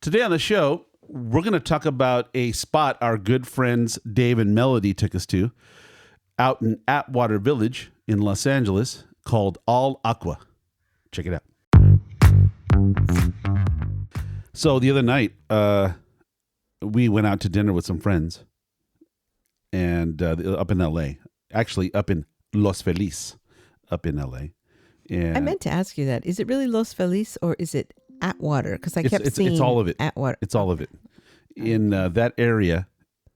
Today on the show, we're going to talk about a spot our good friends Dave and Melody took us to out in Atwater Village in Los Angeles called All Aqua. Check it out. So the other night, we went out to dinner with some friends and up in L.A., actually up in Los Feliz, up in L.A. And I meant to ask you that. Is it really Los Feliz or is it Atwater? Because I kept seeing it's all of it. Atwater. It's all of it. In that area,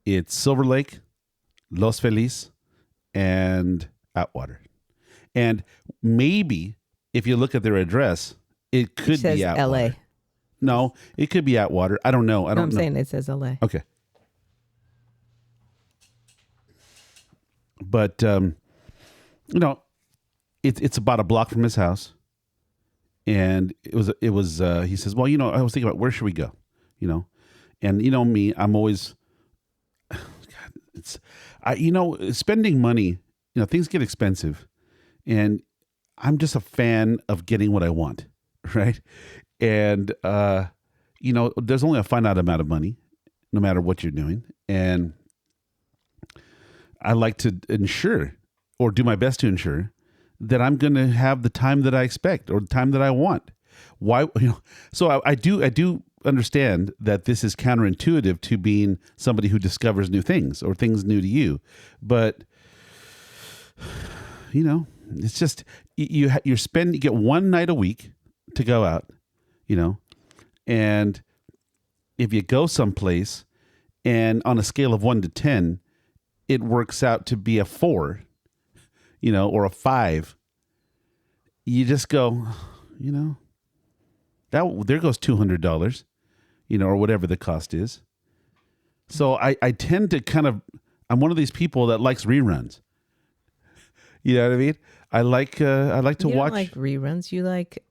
it's Silver Lake, Los Feliz, and Atwater. And maybe if you look at their address, it could be Atwater. LA. No, it could be Atwater. I don't know. I'm saying it says LA. Okay. But it's about a block from his house. And it was he says, well, I was thinking about where should we go? And me, I'm always spending money, things get expensive. And I'm just a fan of getting what I want, right? And there's only a finite amount of money, no matter what you're doing. And I like to ensure or do my best to ensure that I'm going to have the time that I expect or the time that I want. Why? So I do understand that this is counterintuitive to being somebody who discovers new things or things new to you. But, it's just you get one night a week to go out, and if you go someplace and on a scale of 1 to 10, it works out to be a 4, or a 5, you just go, there goes $200, or whatever the cost is. So I tend to I'm one of these people that likes reruns. You know what I mean? I like to watch. You don't like reruns. You like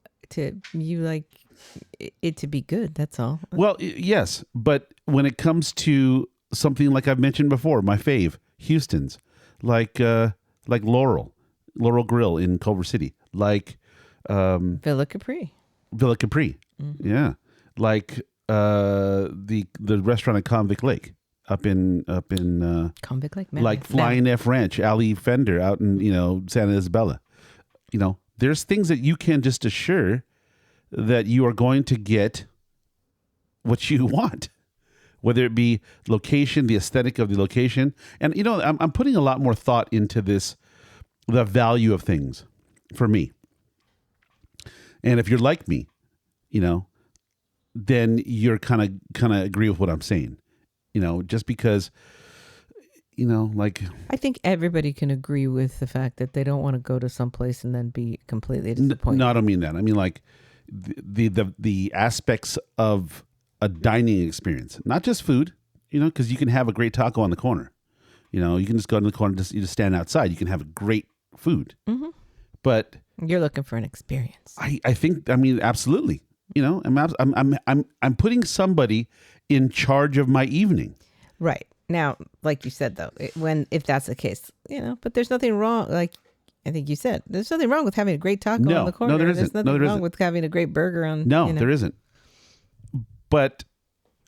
it to be good. That's all. Well, yes, but when it comes to something like I've mentioned before, my fave, Houston's, like Laurel Grill in Culver City, like Villa Capri. Mm-hmm. Yeah, like the restaurant at Convict Lake up in Convict Lake, like Flying F Ranch, Ali Fender out in Santa Isabella. There's things that you can just assure that you are going to get what you want, whether it be location, the aesthetic of the location. And, I'm putting a lot more thought into this, the value of things for me. And if you're like me, then you're kind of agree with what I'm saying, just because, I think everybody can agree with the fact that they don't want to go to some place and then be completely disappointed. No, I don't mean that. I mean, like the aspects of a dining experience, not just food, because you can have a great taco on the corner. You can just go to the corner, you just stand outside. You can have great food. Mm-hmm. But you're looking for an experience. I think, absolutely. I'm putting somebody in charge of my evening. Right. Now, like you said, though, if that's the case, but there's nothing wrong. Like I think you said, there's nothing wrong with having a great taco on the corner. No, there isn't. There's nothing wrong with having a great burger on. No, there isn't. But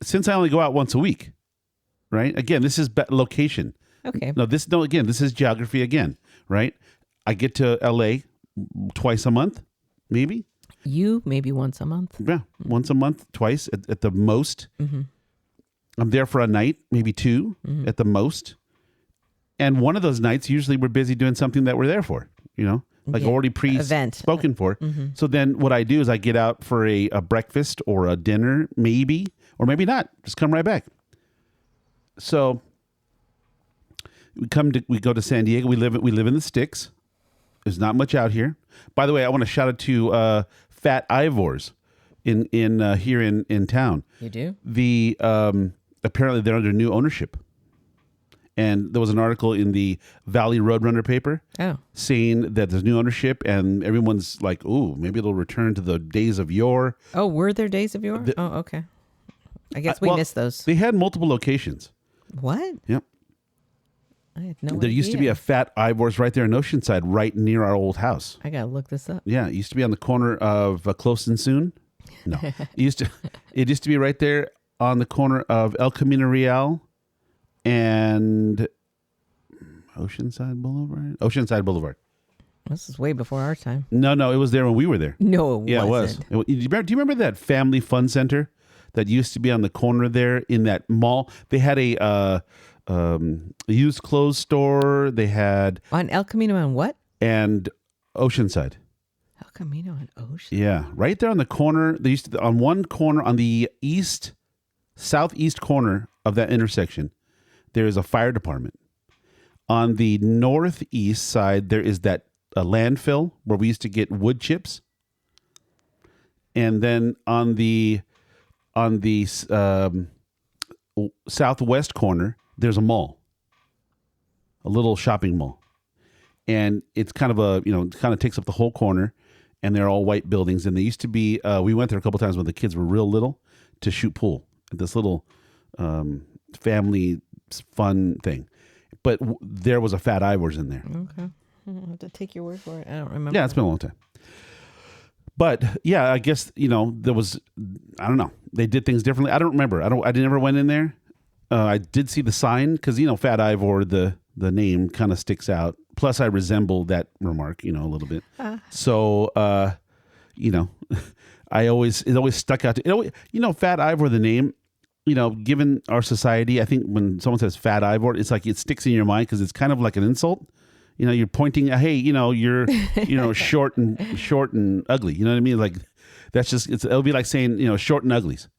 since I only go out once a week, right? Again, this is location. Okay. Again, this is geography again, right? I get to LA twice a month, maybe. You maybe once a month. Yeah, once a month, twice at the most. Mm-hmm. I'm there for a night, maybe 2 at the most. And one of those nights, usually we're busy doing something that we're there for, already spoken for. Mm-hmm. So then what I do is I get out for a breakfast or a dinner, maybe, or maybe not. Just come right back. So we go to San Diego. We live in the sticks. There's not much out here. By the way, I want to shout out to Fat Ivors in here in town. You do? The apparently they're under new ownership. And there was an article in the Valley Roadrunner paper saying that there's new ownership and everyone's like, ooh, maybe it'll return to the days of yore. Oh, were there days of yore? Okay. I guess we missed those. They had multiple locations. What? Yep. I had no idea. There used to be a Fat Ivors right there in Oceanside, right near our old house. I got to look this up. Yeah, it used to be on the corner of Close and Soon. No. It used to be right there on the corner of El Camino Real and Oceanside Boulevard. This is way before our time. No, it was there when we were there. No, it Yeah, wasn't. it was. Do you remember that family fun center that used to be on the corner there in that mall? They had a used clothes store. They had On El Camino on what? and Oceanside. El Camino on Ocean. Yeah, right there on the corner. They used to on one corner on the southeast corner of that intersection. There is a fire department. On the northeast side, there is that landfill where we used to get wood chips. And then on the southwest corner, there's a mall, a little shopping mall, and it's kind of it kind of takes up the whole corner, and they're all white buildings. And they used to be. We went there a couple times when the kids were real little to shoot pool at this little family fun thing. But there was a Fat Ivor's in there. Okay. I'll have to take your word for it. I don't remember. Yeah, it's been a long time. But yeah, I guess, there was, I don't know. They did things differently. I don't remember. I never went in there. I did see the sign because, Fat Ivor, the name kind of sticks out. Plus I resemble that remark, a little bit. So, it always stuck out to, Fat Ivor, the name, given our society, I think when someone says Fat Ivor, it's like it sticks in your mind because it's kind of like an insult. You're pointing, hey, you're, short and ugly. You know what I mean? Like that's just, it'll be like saying, short and uglies.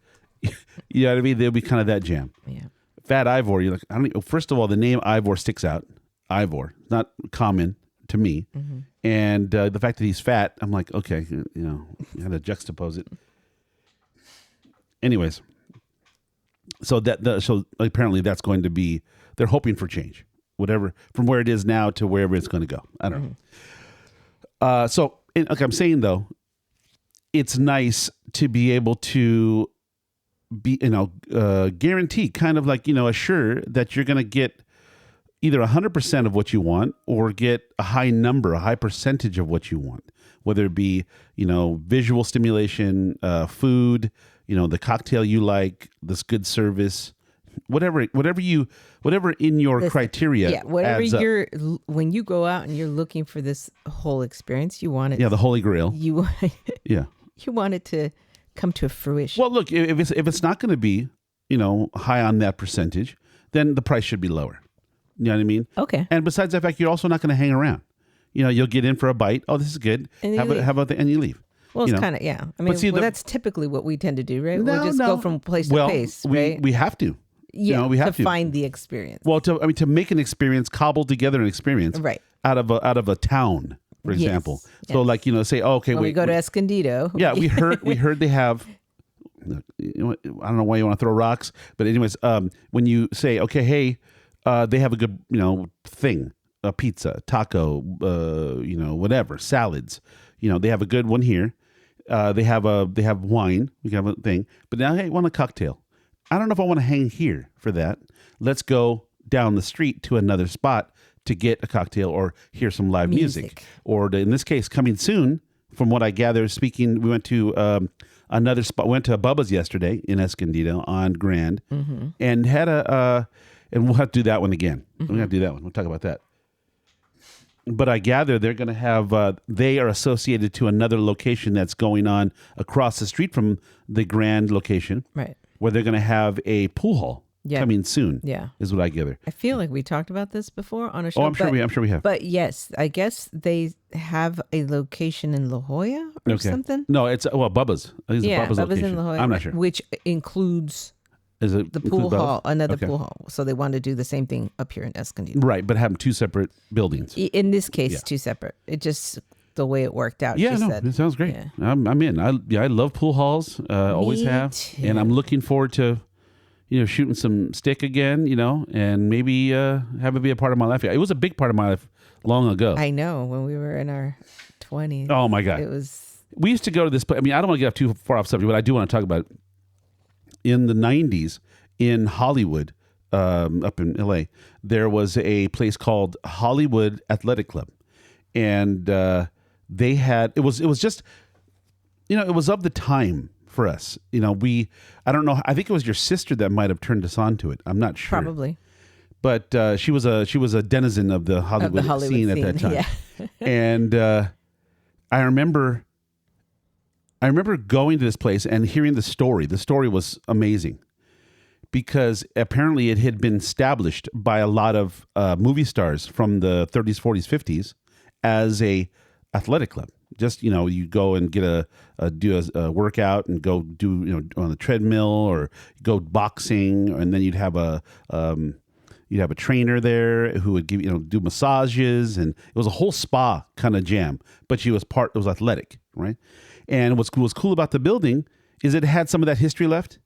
You know what I mean? They'll be kind of that jam. Yeah. Fat Ivor, you're like, first of all, the name Ivor sticks out. Ivor, not common to me. Mm-hmm. And the fact that he's fat, I'm like, okay, you had to juxtapose it. Anyways. So so apparently that's going to be, they're hoping for change, whatever, from where it is now to wherever it's going to go. I don't know. I'm saying though, it's nice to be able to be, guarantee, kind of like, assure that you're going to get either 100% of what you want or get a high percentage of what you want, whether it be, visual stimulation, food, the cocktail you like, this good service, whatever in your criteria. Yeah, whatever when you go out and you're looking for this whole experience, you want it. Yeah, the Holy Grail. You yeah. You want it to come to fruition. Well, look, if it's not going to be, high on that percentage, then the price should be lower. You know what I mean? Okay. And besides that fact, you're also not going to hang around. You'll get in for a bite. Oh, this is good. And how about and you leave. Well, it's kind of, yeah. I mean, that's typically what we tend to do, right? No, we'll just go from place to place, right? We have to. Yeah, we have to find the experience. Well, to make an experience, cobble together an experience, right? Out of a town, for example. Yes. So, like say, oh, okay, when we go to Escondido. Yeah, we heard they have. I don't know why you want to throw rocks, but anyways, when you say, okay, hey, they have a good thing, a pizza, taco, whatever, salads. They have a good one here. They have wine. We have a thing, but now I want a cocktail. I don't know if I want to hang here for that. Let's go down the street to another spot to get a cocktail or hear some live music. Or in this case, coming soon, from what I gather, we went to another spot. Went to Bubba's yesterday in Escondido on Grand, and had and we'll have to do that one again. We're gonna have to do that one. We'll talk about that. But I gather they're going to have, they are associated to another location that's going on across the street from the Grand location. Right. Where they're going to have a pool hall coming soon. Yeah. Is what I gather. I feel like we talked about this before on a show. Oh, I'm sure we have. But yes, I guess they have a location in La Jolla or something. No, it's, Bubba's. I think it's Bubba's location. In La Jolla. I'm not sure. Which includes... the pool hall, another pool hall. So they wanted to do the same thing up here in Escondido. Right, but have two separate buildings. In this case, two separate. It just, the way it worked out. Yeah, it sounds great. Yeah. I'm in. I love pool halls. Always have. Too. And I'm looking forward to, shooting some stick again, and maybe have it be a part of my life. It was a big part of my life long ago. I know, when we were in our 20s. Oh, my God. It was... We used to go to this place. I mean, I don't want to get too far off subject, but I do want to talk about it. In the 90s in Hollywood, up in LA, there was a place called Hollywood Athletic Club. And they had, it was just, it was of the time for us. I don't know. I think it was your sister that might have turned us on to it. I'm not sure. Probably. But she was a denizen of the Hollywood scene at that time. Yeah. And I remember going to this place and hearing the story. The story was amazing because apparently it had been established by a lot of movie stars from the 30s, 40s, 50s as a athletic club. Just, you go and get do a workout and go do, on the treadmill or go boxing. And then you'd have a trainer there who would give, do massages, and it was a whole spa kind of jam, but it was athletic, right? And what was cool about the building is it had some of that history left,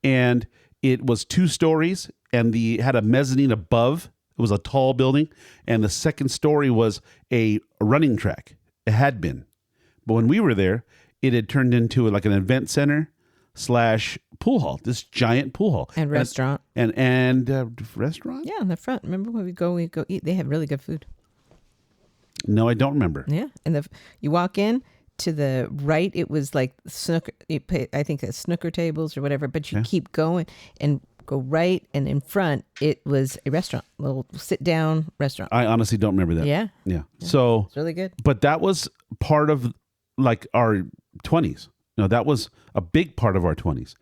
and it was 2 stories, and had a mezzanine above. It was a tall building, and the second story was a running track. It had been, but when we were there, it had turned into like an event center / pool hall. This giant pool hall and restaurant and restaurant. Yeah, in the front. Remember when we go eat? They have really good food. No, I don't remember. Yeah, and you walk in. To the right, it was like snooker. I think it's snooker tables or whatever. But you keep going and go right, and in front, it was a restaurant, a little sit-down restaurant. I honestly don't remember that. Yeah. So it's really good. But that was part of like our 20s. That was a big part of our 20s,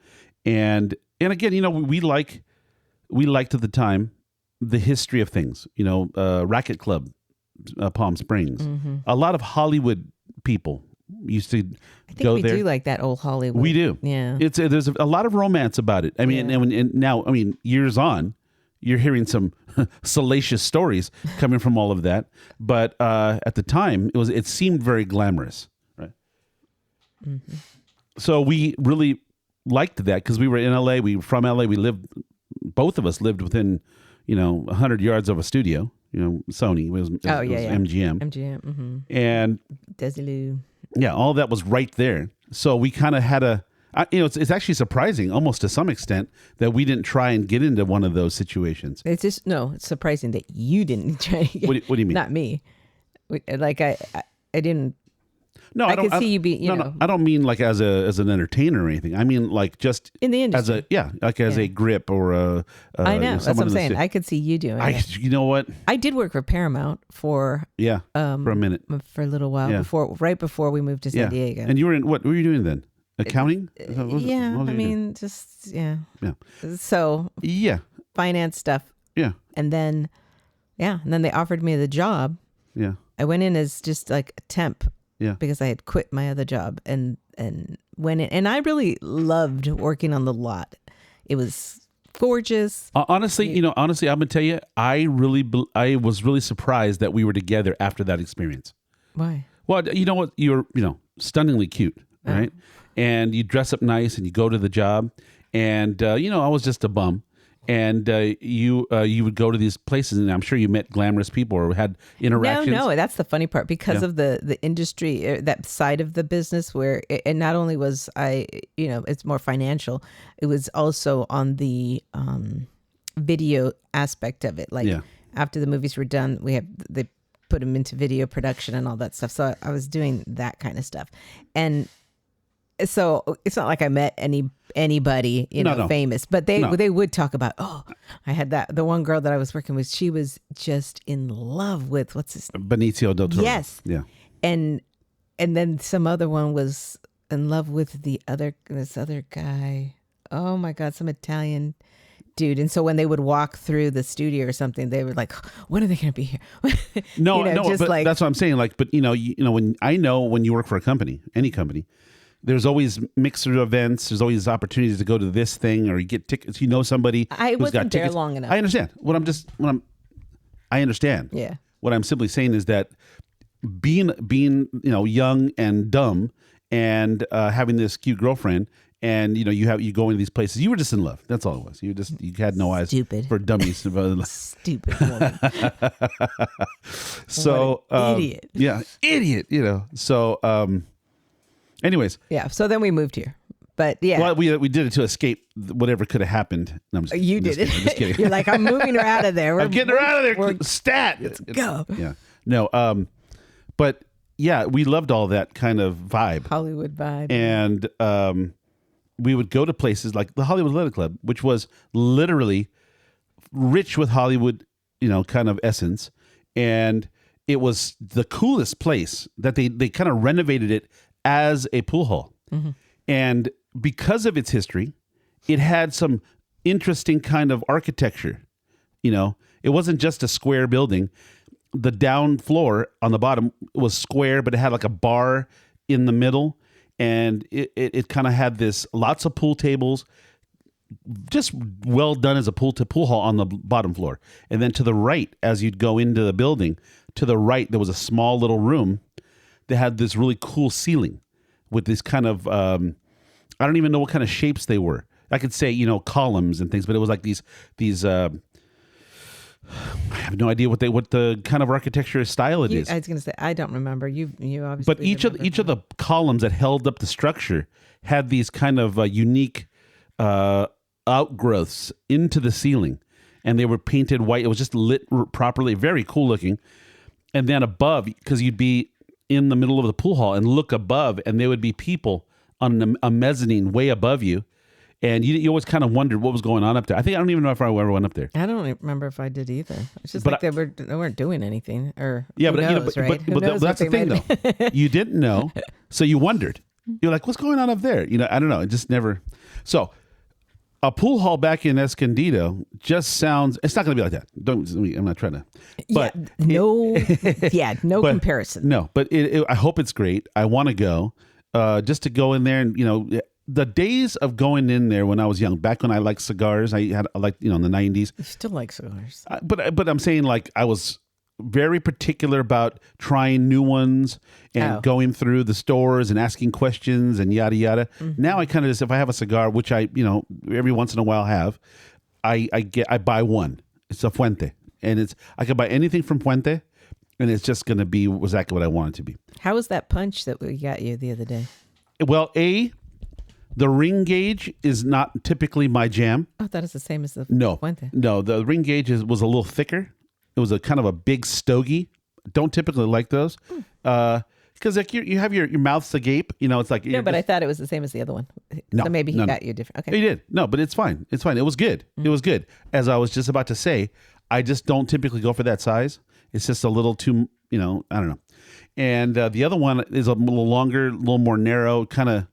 and again, we liked at the time the history of things. Racket Club, Palm Springs. Mm-hmm. A lot of Hollywood people used to go there. We do like that old Hollywood. We do. Yeah. There's a lot of romance about it. I mean, and now, years on, you're hearing some salacious stories coming from all of that. But at the time, it seemed very glamorous, right? Mm-hmm. So we really liked that because we were in LA. We were from LA. Both of us lived within, 100 yards of a studio. Sony was MGM. MGM. Mm-hmm. And Desilu. Yeah, all that was right there. So we kind of had it's actually surprising, almost to some extent, that we didn't try and get into one of those situations. It's surprising that you didn't try to get. What do you mean? Not me. I didn't. No, I could see you be. No, I don't mean like as an entertainer or anything. I mean like just in the industry. As a grip or a. I know. That's what I'm saying. I could see you doing it. You know what? I did work for Paramount for a minute, for a little while right before we moved to San Diego. And you were in what were you doing then? Accounting? So finance stuff. Yeah. And then they offered me the job. Yeah. I went in as just like a temp. Yeah. Because I had quit my other job and went in, and I really loved working on the lot. It was gorgeous. Honestly, I'm gonna tell you, I was really surprised that we were together after that experience. Why? Well, you know what? You're stunningly cute, right? And you dress up nice, and you go to the job, and I was just a bum. And you would go to these places, and I'm sure you met glamorous people or had interactions. No, that's the funny part because of the industry, that side of the business where, and not only was I, it's more financial, it was also on the video aspect of it. Like after the movies were done, they put them into video production and all that stuff. So I was doing that kind of stuff, and so it's not like I met anybody, famous, but they would talk about, I had the one girl that I was working with, she was just in love with, what's his name? Benicio del Toro. Yes. Yeah. And then some other one was in love with this other guy. Oh my God, some Italian dude. And so when they would walk through the studio or something, they were like, when are they going to be here? No, but that's what I'm saying. Like, but when you work for a company, any company, there's always mixer events. There's always opportunities to go to this thing, or you get tickets. Somebody. I wasn't there long enough. I understand. I understand. Yeah. What I'm simply saying is that being young and dumb, and having this cute girlfriend, and you go into these places. You were just in love. That's all it was. You had no eyes for dummies. Stupid woman. So idiot. Yeah, idiot. So. Anyways. Yeah. So then we moved here. But yeah. Well, we did it to escape whatever could have happened. No, I'm just, you did it. I'm just kidding. You're like, I'm moving her out of there. I'm getting her out of there. Stat. Let's go. Yeah. No. But yeah, we loved all that kind of vibe. Hollywood vibe. And we would go to places like the Hollywood Athletic Club, which was literally rich with Hollywood, kind of essence. And it was the coolest place that they kind of renovated it as a pool hall. Mm-hmm. And because of its history, it had some interesting kind of architecture. It wasn't just a square building. The down floor on the bottom was square, but it had like a bar in the middle. And it kind of had lots of pool tables, just well done as a pool hall on the bottom floor. And then to the right, as you'd go into the building, to the right, there was a small little room that had this really cool ceiling with this kind of, I don't even know what kind of shapes they were. I could say, columns and things, but it was like these I have no idea what the kind of architecture style it is. I was going to say, I don't remember. You obviously. But each of the columns that held up the structure had these kind of unique outgrowths into the ceiling, and they were painted white. It was just lit properly, very cool looking. And then above, because you'd be in the middle of the pool hall and look above, and there would be people on a mezzanine way above you. And you always kind of wondered what was going on up there. I don't even know if I ever went up there. I don't remember if I did either. It's just they weren't doing anything. Or yeah, who knows, right? But that's the thing, though. You didn't know, so you wondered. You're like, what's going on up there? I don't know. It just never. So a pool hall back in Escondido just sounds. It's not going to be like that. I'm not trying to. But no comparison. No, but I hope it's great. I want to go, just to go in there and The days of going in there when I was young, back when I liked cigars, I liked in the 90s. You still like cigars. But I'm saying, like, I was very particular about trying new ones and going through the stores and asking questions and yada yada. Mm-hmm. Now I kind of just, if I have a cigar, which I every once in a while have, I buy one. It's a Fuente, and I could buy anything from Fuente, and it's just going to be exactly what I want it to be. How was that punch that we got you the other day? Well, the ring gauge is not typically my jam. Oh, that is the same as the Fuente. No, the ring gauge was a little thicker. It was a kind of a big stogie. Don't typically like those. Because like you have your mouth's agape. It's like... No, but I thought it was the same as the other one. No, so maybe he got you different. Okay. He did. No, but it's fine. It's fine. It was good. It was good. As I was just about to say, I just don't typically go for that size. It's just a little too, I don't know. And the other one is a little longer, a little more narrow, kind of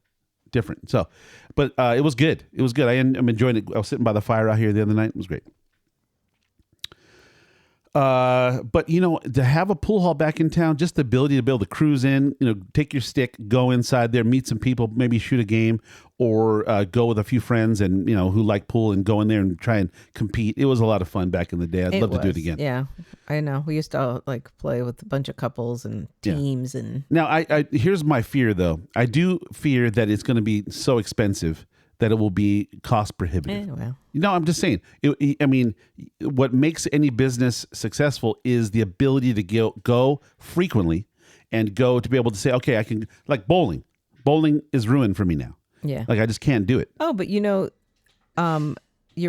different. So, but it was good. It was good. I'm enjoying it. I was sitting by the fire out here the other night. It was great. But to have a pool hall back in town, just the ability to be able to cruise in, take your stick, go inside there, meet some people, maybe shoot a game, or go with a few friends and who like pool and go in there and try and compete. It was a lot of fun back in the day. I'd love to do it again. Yeah, I know. We used to play with a bunch of couples and teams. Yeah. And now, I here's my fear though. I do fear that it's going to be so expensive that it will be cost prohibitive. Well. I'm just saying. What makes any business successful is the ability to go frequently and go to be able to say, okay, I can, like bowling. Bowling is ruined for me now. Yeah. Like I just can't do it. Oh, but you're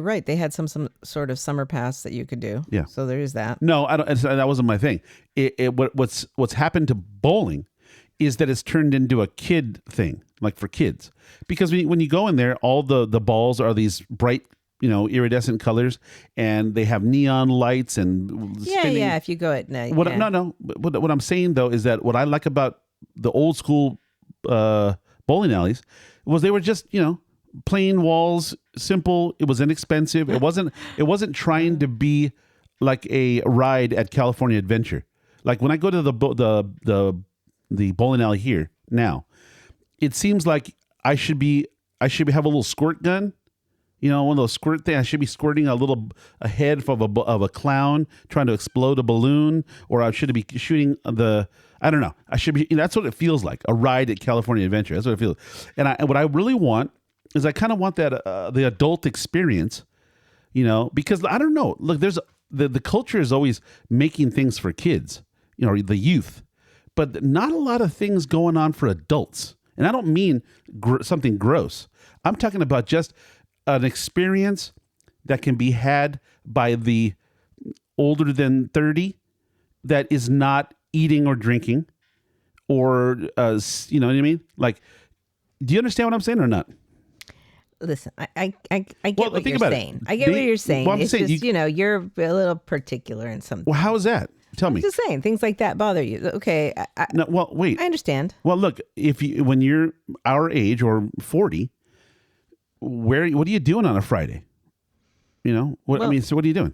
right. They had some sort of summer pass that you could do. Yeah. So there is that. No, I don't. That wasn't my thing. What's happened to bowling is that it's turned into a kid thing, like for kids. Because when you go in there, all the balls are these bright, iridescent colors, and they have neon lights and spinning. Yeah. If you go at night. No. What I'm saying though is that what I like about the old school bowling alleys was they were just plain walls, simple. It was inexpensive. It wasn't trying to be like a ride at California Adventure. Like when I go to the bowling alley here now, it seems like I should have a little squirt gun, one of those squirt things. I should be squirting a head of a clown trying to explode a balloon, or I should be shooting I don't know. I should be. That's what it feels like, a ride at California Adventure. That's what it feels. And what I really want is I kind of want that the adult experience, because I don't know. Look, there's the culture is always making things for kids, the youth. But not a lot of things going on for adults. And I don't mean something gross. I'm talking about just an experience that can be had by the older than 30 that is not eating or drinking or, you know what I mean? Like, do you understand what I'm saying or not? listen, I get Well, what think you're about it. saying. I get what you're saying. Well, I'm It's saying just, you're a little particular in some. Well, how is that? Tell me. Just saying, things like that bother you. Okay, No, well, wait. I understand. Well, look, when you're our age or 40, what are you doing on a Friday? So what are you doing?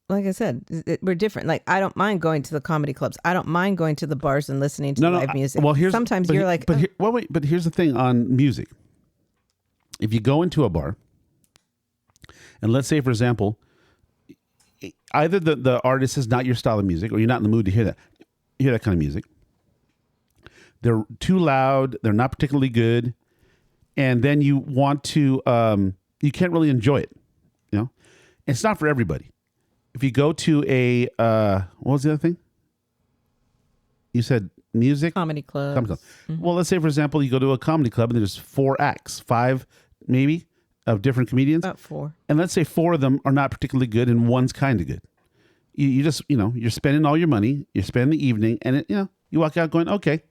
Like I said, we're different. Like, I don't mind going to the comedy clubs. I don't mind going to the bars and listening to live music. Well, sometimes you're like, but here's the thing on music. If you go into a bar, and let's say, for example, either the artist is not your style of music, or you're not in the mood to hear that kind of music. They're too loud. They're not particularly good, and then you want to, you can't really enjoy it. It's not for everybody. If you go to a, what was the other thing? You said music? comedy clubs. Comedy club. Well, let's say, for example, you go to a comedy club and there's 4 acts, 5 maybe, of different comedians. About 4. And let's say 4 of them are not particularly good and one's kind of good. You just, you're spending all your money, you're spending the evening, and you walk out going, okay.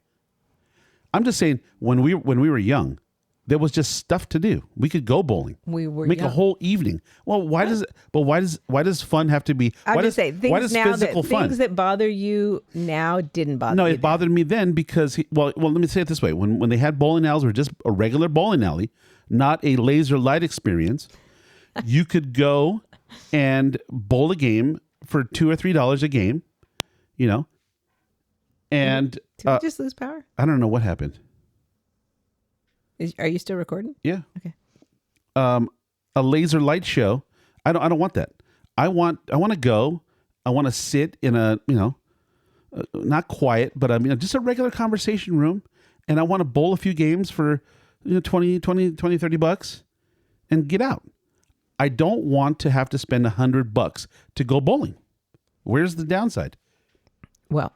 I'm just saying, when we were young, there was just stuff to do. We could go bowling. We were make young. a whole evening. Well, why does fun have to be? I Why would does say why does physical fun? things that bother you now didn't bother No, you. it bothered me then because let me say it this way: when they had bowling alleys, were just a regular bowling alley, not a laser light experience. You could go and bowl a game for $2 or $3 a game, and Did we just lose power? I don't know what happened. Are you still recording? Yeah. Okay. A laser light show. I don't want that. I want to go. I want to sit in a, not quiet, but just a regular conversation room. And I want to bowl a few games for, $20-$30 and get out. I don't want to have to spend $100 to go bowling. Where's the downside? Well,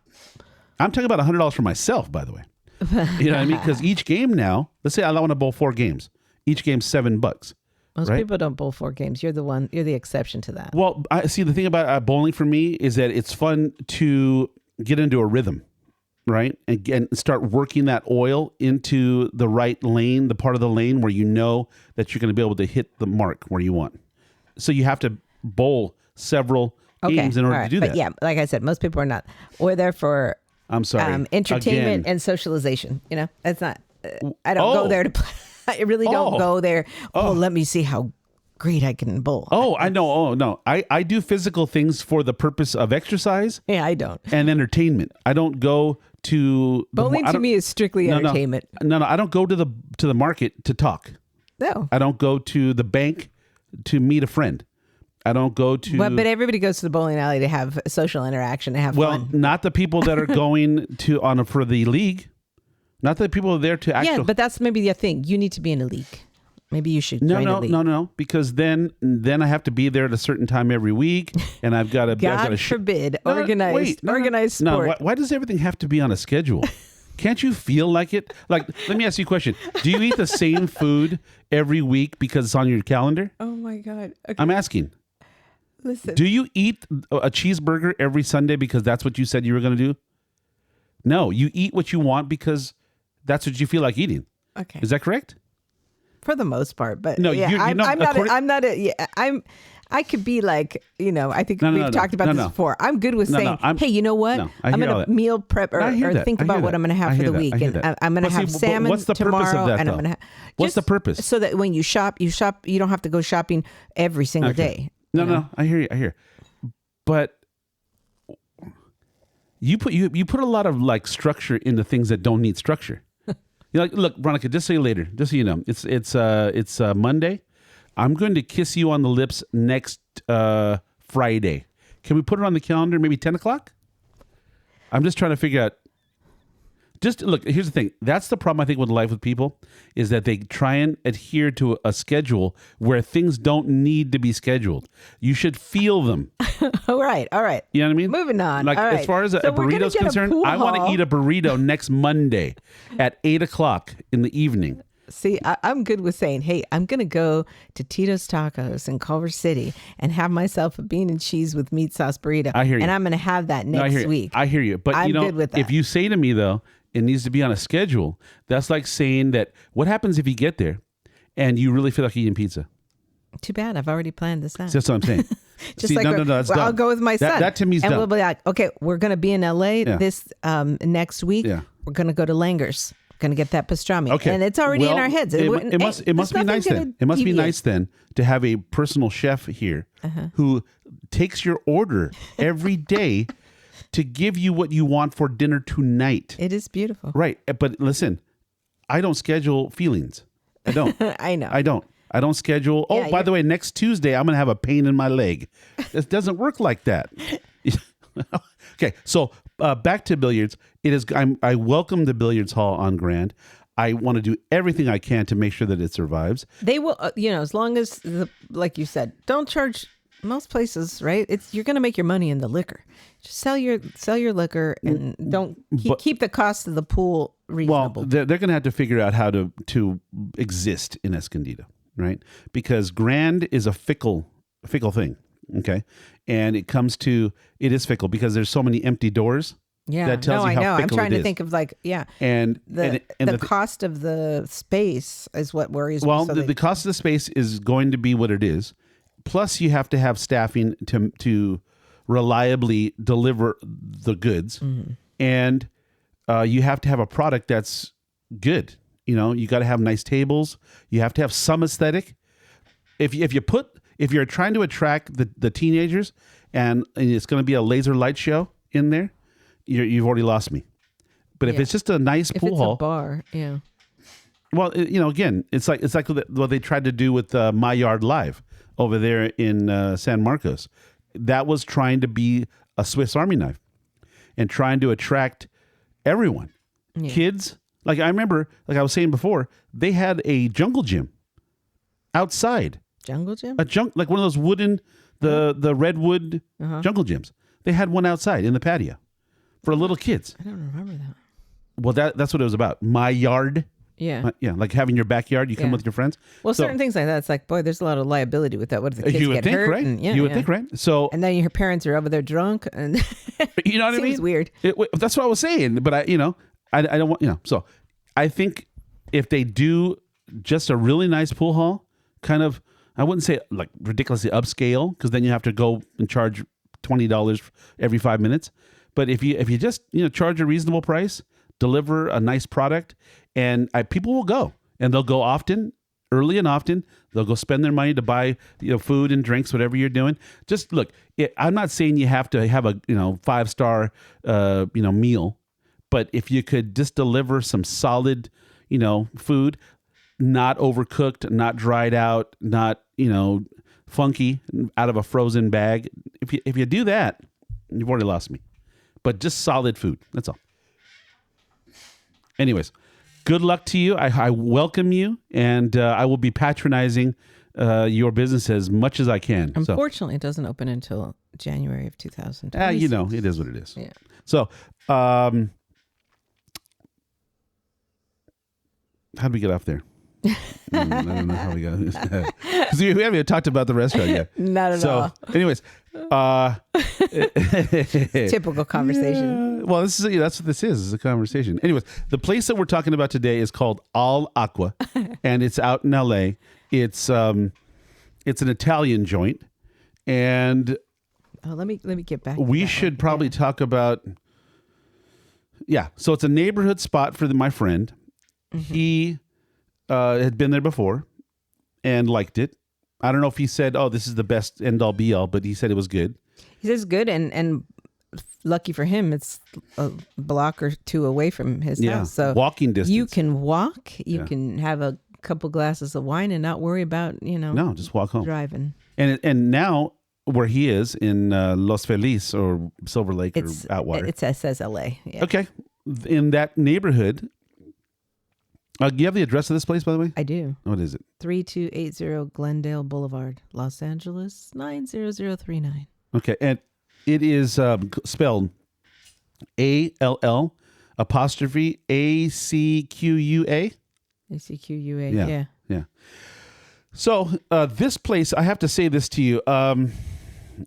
I'm talking about $100 for myself, by the way. You know what I mean? Because each game now, let's say I want to bowl 4 games. Each game's $7. most right? people don't bowl 4 games. You're the exception to that. Well, I see the thing about bowling for me is that it's fun to get into a rhythm, right? And start working that oil into the right lane, the part of the lane where you know that you're going to be able to hit the mark where you want. So you have to bowl several games in order to do that. But yeah, like I said, most people are not. We're there for I'm sorry. Entertainment Again. and socialization. It's not. I don't go there to play. I really don't go there. Let me see how great I can bowl. I know. Oh, no. I do physical things for the purpose of exercise. Yeah, I don't. And entertainment. I don't go to bowling to me is strictly entertainment. No, I don't go to the market to talk. No. I don't go to the bank to meet a friend. I don't go to. But everybody goes to the bowling alley to have social interaction and have fun. Well, not the people that are going for the league. Not the people that are there to actually. Yeah, but that's maybe the thing. You need to be in a league. Maybe you should join a league. No. Because then I have to be there at a certain time every week, and I've got to. God forbid, organized sport. No, why does everything have to be on a schedule? Can't you feel like it? Like, let me ask you a question. Do you eat the same food every week because it's on your calendar? Oh my God. Okay. I'm asking. Listen. Do you eat a cheeseburger every Sunday because that's what you said you were going to do? No, you eat what you want because that's what you feel like eating. Okay. Is that correct? For the most part, but no, yeah, I could be like, I think we've talked about this before. I'm good with saying, hey, you know what? I'm going to meal prep or think about what I'm going to have for the week. And I'm going to have salmon what's the tomorrow. Purpose of that, and I'm going to what's the purpose? So that when you shop, you don't have to go shopping every single day. No, I hear you. But you put a lot of like structure into things that don't need structure. Look, Veronica, just so you know, it's Monday. I'm going to kiss you on the lips next Friday. Can we put it on the calendar? Maybe 10 o'clock? I'm just trying to figure out. Just look, here's the thing. That's the problem I think with life with people is that they try and adhere to a schedule where things don't need to be scheduled. You should feel them. All right. You know what I mean? Moving on. Like, all right. as far as a burrito's concerned, I want to eat a burrito next Monday at 8 o'clock in the evening. See, I'm good with saying, hey, I'm going to go to Tito's Tacos in Culver City and have myself a bean and cheese with meat sauce burrito. I hear you. And I'm going to have that next week. I hear you. But I'm good with that. If you say to me, though, it needs to be on a schedule, that's like saying that what happens if you get there and you really feel like eating pizza. Too bad. I've already planned this out. So that's what I'm saying. Just like no, that's done. I'll go with my son. That to me is and done. we'll be like, okay, we're going to be in LA this next week. Yeah. We're going to go to Langer's. Going to get that pastrami. Okay. And it's already in our heads. It must be nice then. It must be nice then to have a personal chef here who takes your order every day to give you what you want for dinner tonight. It is beautiful. Right. But listen, I don't schedule feelings. I don't. I know. I don't schedule. Oh, by the way, next Tuesday, I'm going to have a pain in my leg. It doesn't work like that. Okay. So back to billiards. I welcome the billiards hall on Grand. I want to do everything I can to make sure that it survives. They will, as long as, like you said, don't charge most places, right? You're going to make your money in the liquor. Just sell your liquor and don't keep the cost of the pool reasonable. Well, they're going to have to figure out how to exist in Escondido, right? Because Grand is a fickle thing, okay? And it is fickle because there's so many empty doors. Yeah, that tells you how I know. I'm fickle trying it to is. think of and the cost of the space is what worries me. Well, the cost of the space is going to be what it is. Plus, you have to have staffing to reliably deliver the goods, and you have to have a product that's good. You got to have nice tables. You have to have some aesthetic. If you're trying to attract the teenagers, and it's going to be a laser light show in there, you've already lost me. But if it's just a nice pool hall, a bar, yeah. Well, again, it's like what they tried to do with My Yard Live over there in San Marcos. That was trying to be a Swiss Army knife and trying to attract everyone, kids. Like I remember, like I was saying before, they had a jungle gym outside. Jungle gym? Like one of those wooden, the redwood jungle gyms. They had one outside in the patio for little kids. I don't remember that. Well, that's what it was about. My Yard. Yeah. Like having your backyard, you come with your friends. Well, certain things like that, it's like, boy, there's a lot of liability with that. What if the kids you would get think, hurt? right? And, you would think, right? So, and then your parents are over there drunk, and you know what I mean? Seems weird. That's what I was saying, but I don't want, So, I think if they do just a really nice pool hall, kind of, I wouldn't say like ridiculously upscale, because then you have to go and charge $20 every 5 minutes. But if you just charge a reasonable price, deliver a nice product, and people will go, and they'll go often, early and often. They'll go spend their money to buy food and drinks, whatever you're doing. Just look, I'm not saying you have to have a 5-star meal, but if you could just deliver some solid food, not overcooked, not dried out, not funky out of a frozen bag. If you do that, you've already lost me. But just solid food. That's all. Anyways, good luck to you. I welcome you, and I will be patronizing your business as much as I can. Unfortunately, it doesn't open until January of 2020. It is what it is. Yeah. So, how did we get off there? I don't know how we got because we haven't even talked about the restaurant yet. Not at all. Anyways, typical conversation. Well, that's what this is. It's a conversation. Anyways, the place that we're talking about today is called Al Aqua, and it's out in LA. It's an Italian joint, and let me get back. We should probably talk about. Yeah, so it's a neighborhood spot for my friend. Mm-hmm. He had been there before and liked it. I don't know if he said, "Oh, this is the best end all be all," but he said it was good. He says good, and lucky for him, it's a block or two away from his house. So walking distance. You can walk. You can have a couple glasses of wine and not worry about No, just walk home. Driving. And now where he is in Los Feliz or Silver Lake or Atwater, it says L.A. Yeah. Okay, in that neighborhood. Do you have the address of this place, by the way? I do. What is it? 3280 Glendale Boulevard, Los Angeles, 90039. Okay, and it is spelled ALL apostrophe ACQUA. ACQUA, yeah. So this place, I have to say this to you.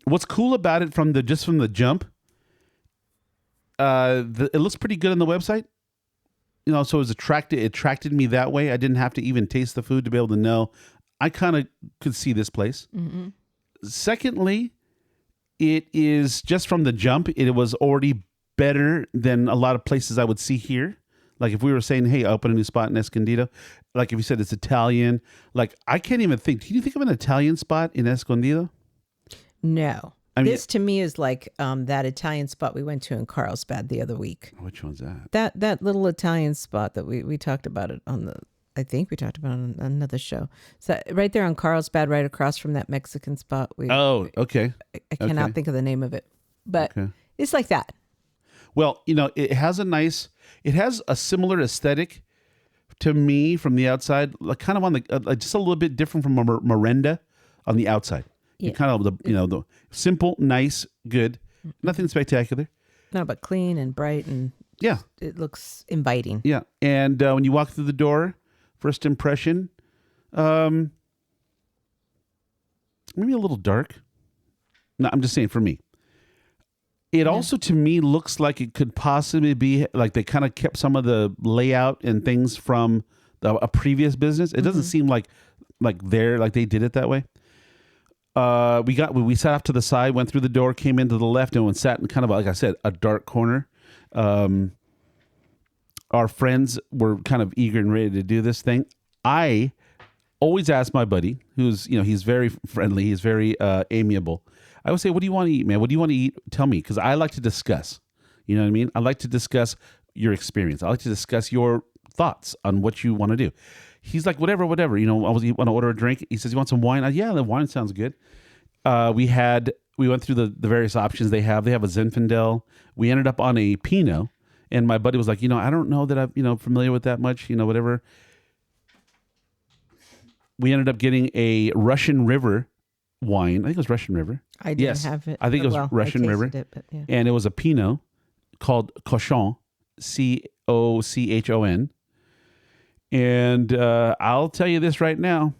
What's cool about it from the jump? It looks pretty good on the website. so it attracted me that way. I didn't have to even taste the food to be able to know. I kind of could see this place. Mm-hmm. Secondly, it is just from the jump, it was already better than a lot of places I would see here. Like if we were saying, hey, open a new spot in Escondido, like if you said it's Italian, like I can't even think. Can you think of an Italian spot in Escondido? No. This to me is like that Italian spot we went to in Carlsbad the other week. Which one's that? That little Italian spot that we talked about it on I think we talked about it on another show. So right there on Carlsbad, right across from that Mexican spot. Okay. I cannot think of the name of it, but it's like that. Well, it has a similar aesthetic to me from the outside, like kind of on the, just a little bit different from a Merenda on the outside. Yeah. Kind of the simple, nice, good, nothing spectacular. No, but clean and bright and it looks inviting. Yeah. And when you walk through the door, first impression, maybe a little dark. No, I'm just saying for me. It also, to me, looks like it could possibly be like they kind of kept some of the layout and things from a previous business. It doesn't seem like they did it that way. We sat off to the side, went through the door, came into the left, and sat in kind of, like I said, a dark corner. Our friends were kind of eager and ready to do this thing. I always ask my buddy, who's, he's very friendly, he's very amiable. I would say, what do you want to eat, man? What do you want to eat? Tell me, because I like to discuss. You know what I mean? I like to discuss your experience. I like to discuss your thoughts on what you want to do. He's like, whatever. I want to order a drink. He says, you want some wine? Yeah, the wine sounds good. We went through the various options they have. They have a Zinfandel. We ended up on a Pinot, and my buddy was like, I don't know that I'm, familiar with that much, whatever. We ended up getting a Russian River wine. I think it was Russian River. I didn't have it. I think it was Russian River. It, but yeah. And it was a Pinot called Cochon, Cochon. And I'll tell you this right now.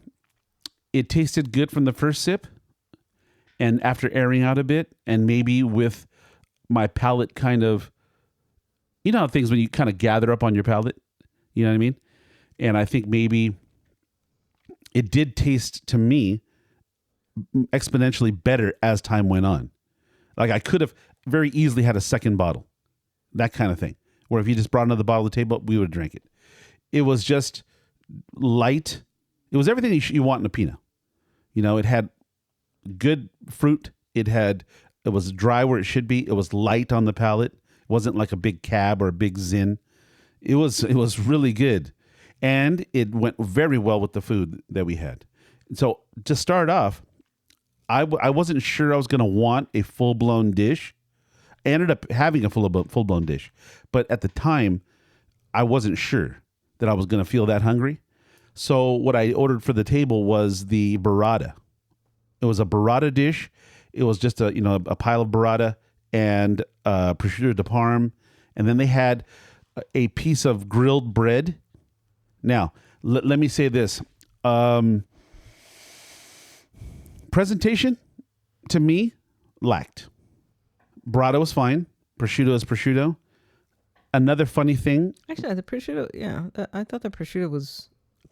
It tasted good from the first sip. And after airing out a bit, and maybe with my palate kind of, how things when you kind of gather up on your palate, you know what I mean? And I think maybe it did taste to me exponentially better as time went on. Like I could have very easily had a second bottle, that kind of thing. Where if you just brought another bottle to the table, we would drink it. It was just light. It was everything you want in a Pinot. It had good fruit. It was dry where it should be. It was light on the palate. It wasn't like a big cab or a big Zin. It was really good. And it went very well with the food that we had. So to start off, I wasn't sure I was going to want a full-blown dish. I ended up having a full-blown dish. But at the time, I wasn't sure that I was going to feel that hungry. So what I ordered for the table was the burrata. It was a burrata dish. It was just a pile of burrata and prosciutto di Parma. And then they had a piece of grilled bread. Now, let me say this. Presentation, to me, lacked. Burrata was fine. Prosciutto is prosciutto. Another funny thing. Actually, the prosciutto, I thought the prosciutto was...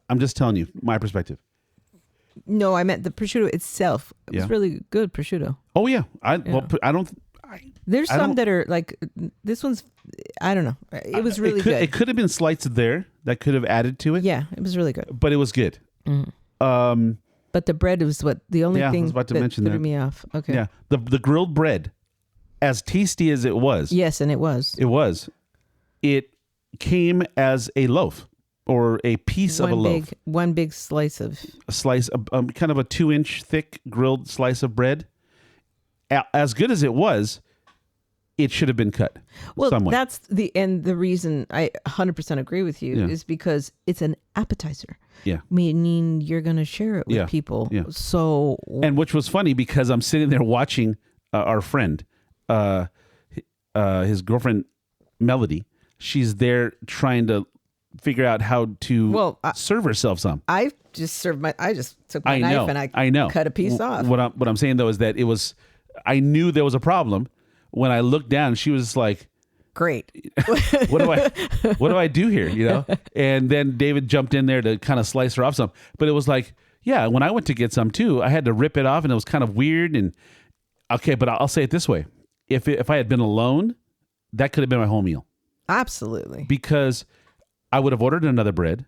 I'm just telling you, my perspective. No, I meant the prosciutto itself. It was really good prosciutto. Oh, yeah. There's some that are like, this one's, I don't know. It was really good. It could have been sliced there that could have added to it. Yeah, it was really good. But it was good. Mm. But the bread was the only thing I was about to mention threw me off. Okay. Yeah. The grilled bread, as tasty as it was. Yes, and it was. It was. It came as a loaf or a piece of a loaf. One big slice of... A slice, kind of a 2-inch thick grilled slice of bread. As good as it was, it should have been cut. Well, somewhat. That's the reason I 100% agree with you is because it's an appetizer. Yeah. Meaning you're going to share it with people. Yeah. So... And which was funny because I'm sitting there watching our friend, his girlfriend, Melody. She's there trying to figure out how to serve herself some. I just took my knife and I cut a piece off. What I'm saying though is that I knew there was a problem when I looked down. She was like, great. What do I do here? You know? And then David jumped in there to kind of slice her off some. But it was like, yeah, when I went to get some too, I had to rip it off, and it was kind of weird. And okay, but I'll say it this way: if I had been alone, that could have been my whole meal. Absolutely. Because I would have ordered another bread,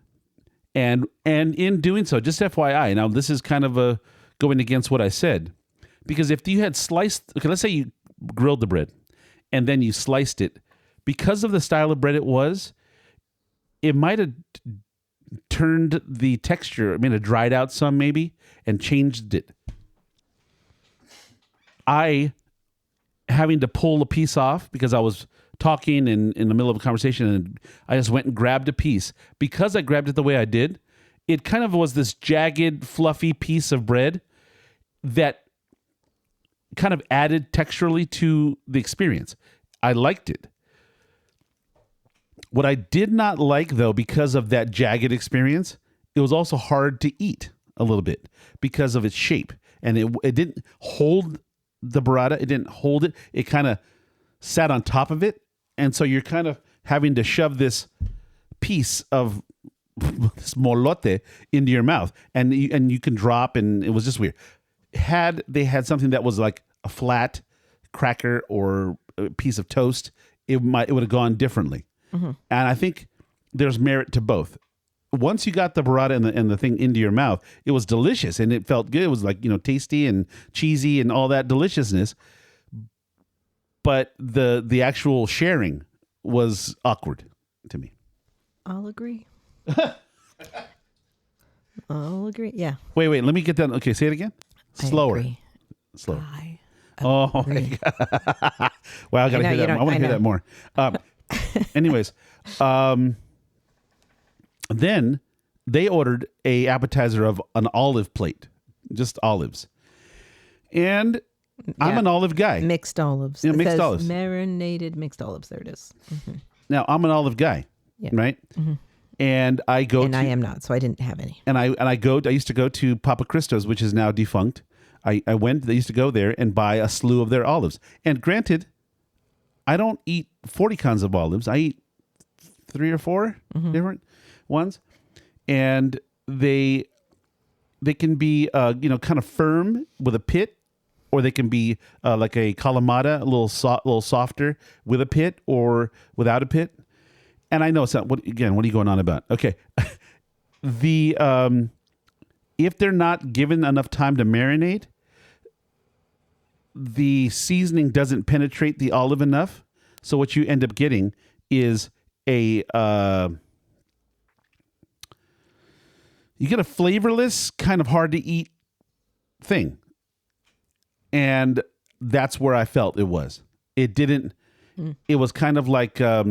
and in doing so, just FYI, now this is kind of going against what I said, because if you had sliced, okay, let's say you grilled the bread and then you sliced it, because of the style of bread it was, it might have turned the texture, I mean, it dried out some maybe and changed it. Having to pull a piece off because I was talking in the middle of a conversation, and I just went and grabbed a piece. Because I grabbed it the way I did, it kind of was this jagged, fluffy piece of bread that kind of added texturally to the experience. I liked it. What I did not like, though, because of that jagged experience, it was also hard to eat a little bit because of its shape. And it didn't hold the burrata. It didn't hold it. It kind of sat on top of it. And so you're kind of having to shove this piece of this molote into your mouth. And you can drop, and it was just weird. Had they had something that was like a flat cracker or a piece of toast, it would have gone differently. Mm-hmm. And I think there's merit to both. Once you got the burrata and the thing into your mouth, it was delicious and it felt good. It was like, tasty and cheesy and all that deliciousness. But the actual sharing was awkward to me. I'll agree. I'll agree. Yeah. Wait. Let me get that. Okay, say it again. Slower. Slower. Oh my God. Well, I gotta hear that. I want to hear that more. Anyways, then they ordered a appetizer of an olive plate, just olives, and I'm an olive guy. Mixed olives. Yeah, mixed olives. Marinated mixed olives. There it is. Mm-hmm. Now I'm an olive guy, right? Mm-hmm. And I am not, so I didn't have any. And I used to go to Papa Cristo's, which is now defunct. I used to go there and buy a slew of their olives. And granted, I don't eat 40 kinds of olives. I eat 3 or 4 different ones. And they can be, kind of firm with a pit, or they can be like a Kalamata, a little softer with a pit or without a pit. And I know it's not, what are you going on about? Okay. If they're not given enough time to marinate, the seasoning doesn't penetrate the olive enough. So what you end up getting is you get a flavorless, kind of hard to eat thing. And that's where I felt it was. It didn't, it was kind of like, I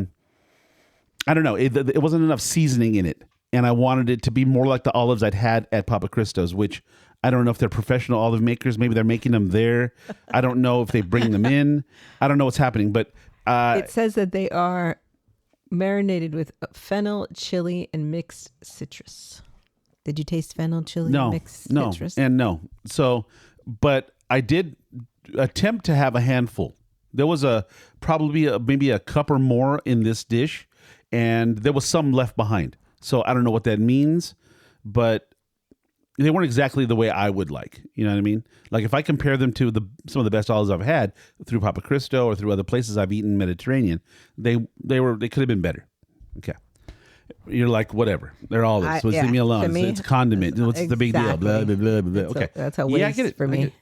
don't know, it wasn't enough seasoning in it. And I wanted it to be more like the olives I'd had at Papa Cristo's, which I don't know if they're professional olive makers. Maybe they're making them there. I don't know if they bring them in. I don't know what's happening, but it says that they are marinated with fennel, chili, and mixed citrus. Did you taste fennel, chili, and mixed citrus? No. So, but I did attempt to have a handful. There was maybe a cup or more in this dish, and there was some left behind. So I don't know what that means, but they weren't exactly the way I would like. You know what I mean? Like if I compare them to some of the best olives I've had through Papa Cristo or through other places I've eaten Mediterranean, they could have been better. Okay. You're like, whatever. They're olives. So leave me alone. It's a condiment. What's the big deal? Blah, blah, blah, blah. Okay. That's how it is for me.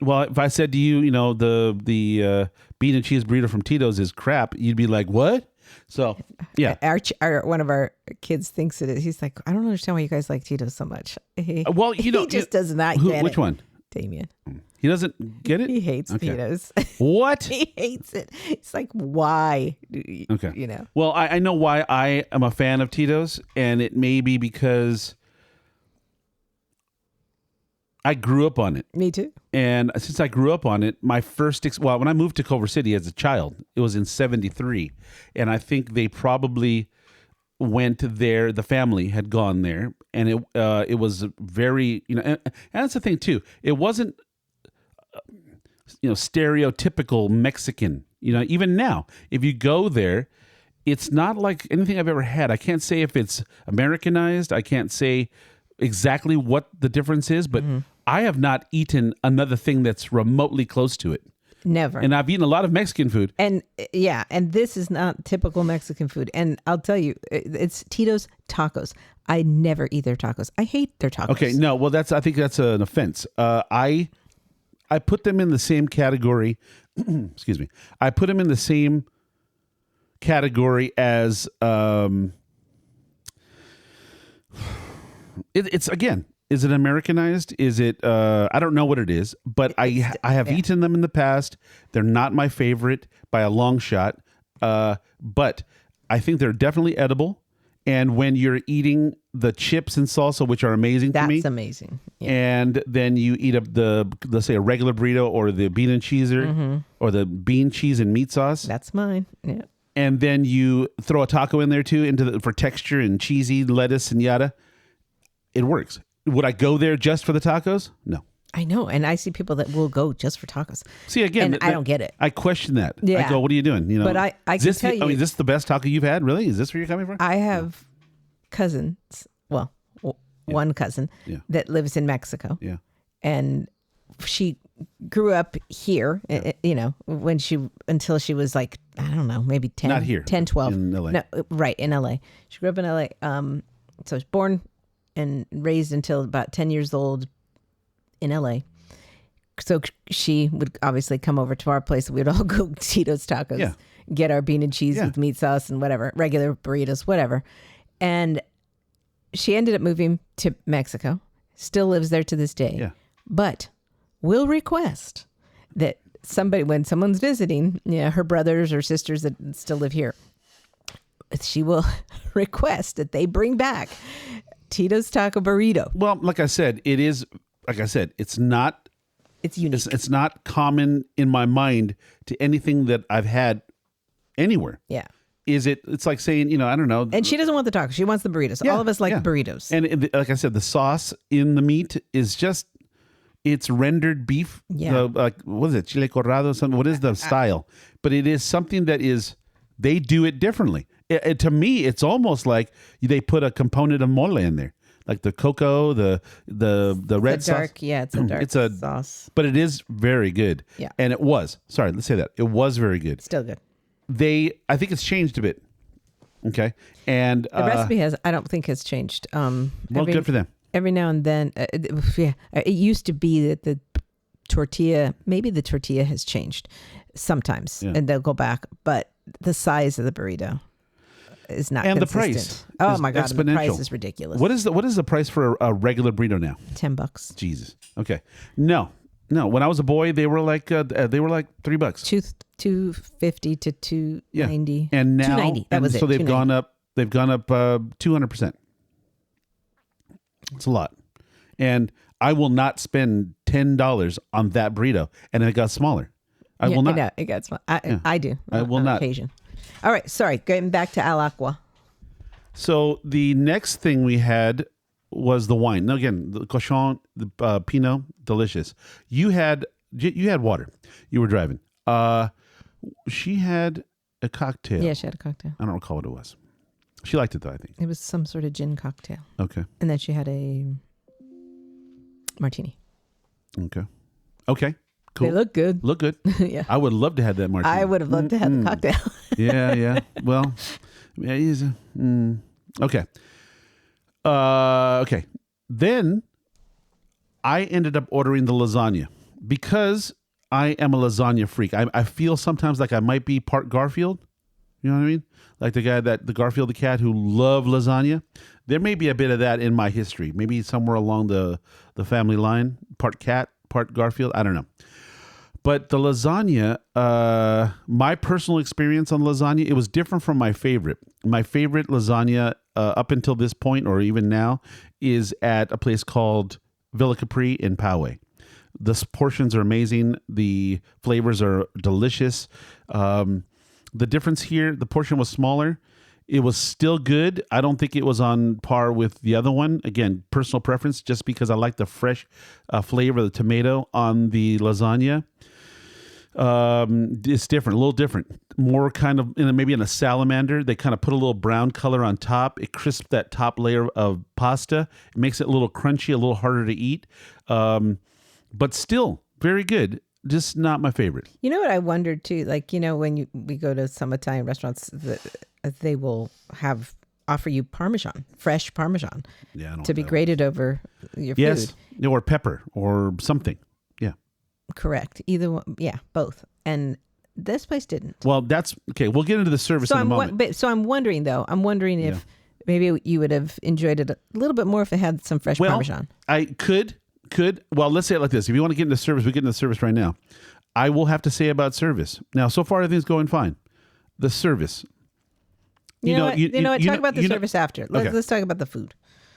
Well, if I said to you, the bean and cheese burrito from Tito's is crap, you'd be like, what? So, yeah. One of our kids thinks it is. He's like, I don't understand why you guys like Tito's so much. He just does not get it. Which one? Damien. He doesn't get it? He hates Tito's. What? He hates it. It's like, why? Okay. Well, I know why I am a fan of Tito's, and it may be because I grew up on it. Me too. And since I grew up on it, my first when I moved to Culver City as a child, it was in 1973, and I think they probably went there. The family had gone there, and it was very and that's the thing too. It wasn't stereotypical Mexican. Even now, if you go there, it's not like anything I've ever had. I can't say if it's Americanized. I can't say exactly what the difference is, but I have not eaten another thing that's remotely close to it. Never. And I've eaten a lot of Mexican food. And this is not typical Mexican food. And I'll tell you, it's Tito's Tacos. I never eat their tacos. I hate their tacos. Okay, no, well, I think that's an offense. I put them in the same category. Excuse me. I put them in the same category as it's again. Is it Americanized? Is it? I don't know what it is, but I have eaten them in the past. They're not my favorite by a long shot, but I think they're definitely edible. And when you're eating the chips and salsa, which are amazing to me, that's amazing. Yeah. And then you eat let's say a regular burrito or the bean and cheeser or the bean, cheese, and meat sauce. That's mine. Yeah. And then you throw a taco in there too for texture and cheesy lettuce and yada. It works. Would I go there just for the tacos? No. I know. And I see people that will go just for tacos. See, again, and I don't get it. I question that. Yeah. I go, what are you doing? But I can tell you. Is this the best taco you've had? Really? Is this where you're coming from? I have cousins, well, one cousin that lives in Mexico. Yeah. And she grew up here, until she was like, I don't know, maybe 10. Not here. 10, 12. In LA. No, right, in LA. She grew up in LA. So I was born and raised until about 10 years old in LA. So she would obviously come over to our place. We'd all go Tito's Tacos, get our bean and cheese with meat sauce and whatever, regular burritos, whatever. And she ended up moving to Mexico, still lives there to this day, but will request that when someone's visiting, her brothers or sisters that still live here, she will request that they bring back Tito's Taco Burrito. Well, like I said, it's not. It's unique. It's not common in my mind to anything that I've had anywhere. Yeah. It's like saying, I don't know. And she doesn't want the tacos. She wants the burritos. All of us like burritos. And like I said, the sauce in the meat is just, it's rendered beef. Yeah. What is it? Chile corrado? Something. What is the style? But it is something that they do it differently. To me, it's almost like they put a component of mole in there, like the cocoa, the red sauce. It's a dark sauce. But it is very good. Yeah. And it was. Sorry, let's say that. It was very good. Still good. I think it's changed a bit. Okay. And the recipe I don't think has changed. Good for them. Every now and then, it used to be that the tortilla has changed sometimes, and they'll go back, but the size of the burrito is not and consistent. The price. Oh my God, exponential. the price is ridiculous. What is the price for a regular burrito now? $10. Jesus. Okay. No. When I was a boy, they were like $3. $250 to $290. And now, $290. That was so it. they've gone up. They've gone up 200%. It's a lot, and I will not spend $10 on that burrito, and it got smaller. I will not. No, it got small. I do. I will on not. Occasion. All right. Sorry. Getting back to Al Aqua. So the next thing we had was the wine. Now again, the cochon, the Pinot, delicious. You had water. You were driving. She had a cocktail. Yeah, she had a cocktail. I don't recall what it was. She liked it though, I think. It was some sort of gin cocktail. Okay. And then she had a martini. Okay. Cool. They look good. Look good. Yeah. I would love to have that martini. I would have loved to have the cocktail. Yeah. Well, okay. Okay. Then I ended up ordering the lasagna because I am a lasagna freak. I feel sometimes like I might be part Garfield. You know what I mean? Like the Garfield the cat who loved lasagna. There may be a bit of that in my history. Maybe somewhere along the family line. Part cat, part Garfield. I don't know. But the lasagna, my personal experience on lasagna, it was different from my favorite. My favorite lasagna up until this point, or even now, is at a place called Villa Capri in Poway. The portions are amazing. The flavors are delicious. The difference here, the portion was smaller. It was still good. I don't think it was on par with the other one. Again, personal preference, just because I like the fresh flavor of the tomato on the lasagna. It's different, a little different. More kind of maybe in a salamander. They kind of put a little brown color on top. It crisps that top layer of pasta. It makes it a little crunchy, a little harder to eat, but still very good. Just not my favorite. You know what I wondered too? Like, when we go to some Italian restaurants, they will offer you Parmesan, fresh Parmesan, to be grated over your food. Yes, or pepper or something. Yeah, correct. Either one. Yeah, both. And this place didn't. Well, that's okay. We'll get into the service in a moment. So I'm wondering though. If maybe you would have enjoyed it a little bit more if it had some fresh Parmesan. I could. Well, let's say it like this. If you want to get into service, we get into service right now. I will have to say about service. Now, so far, everything's going fine. The service. You know what? Talk about the service after. Let's talk about the food.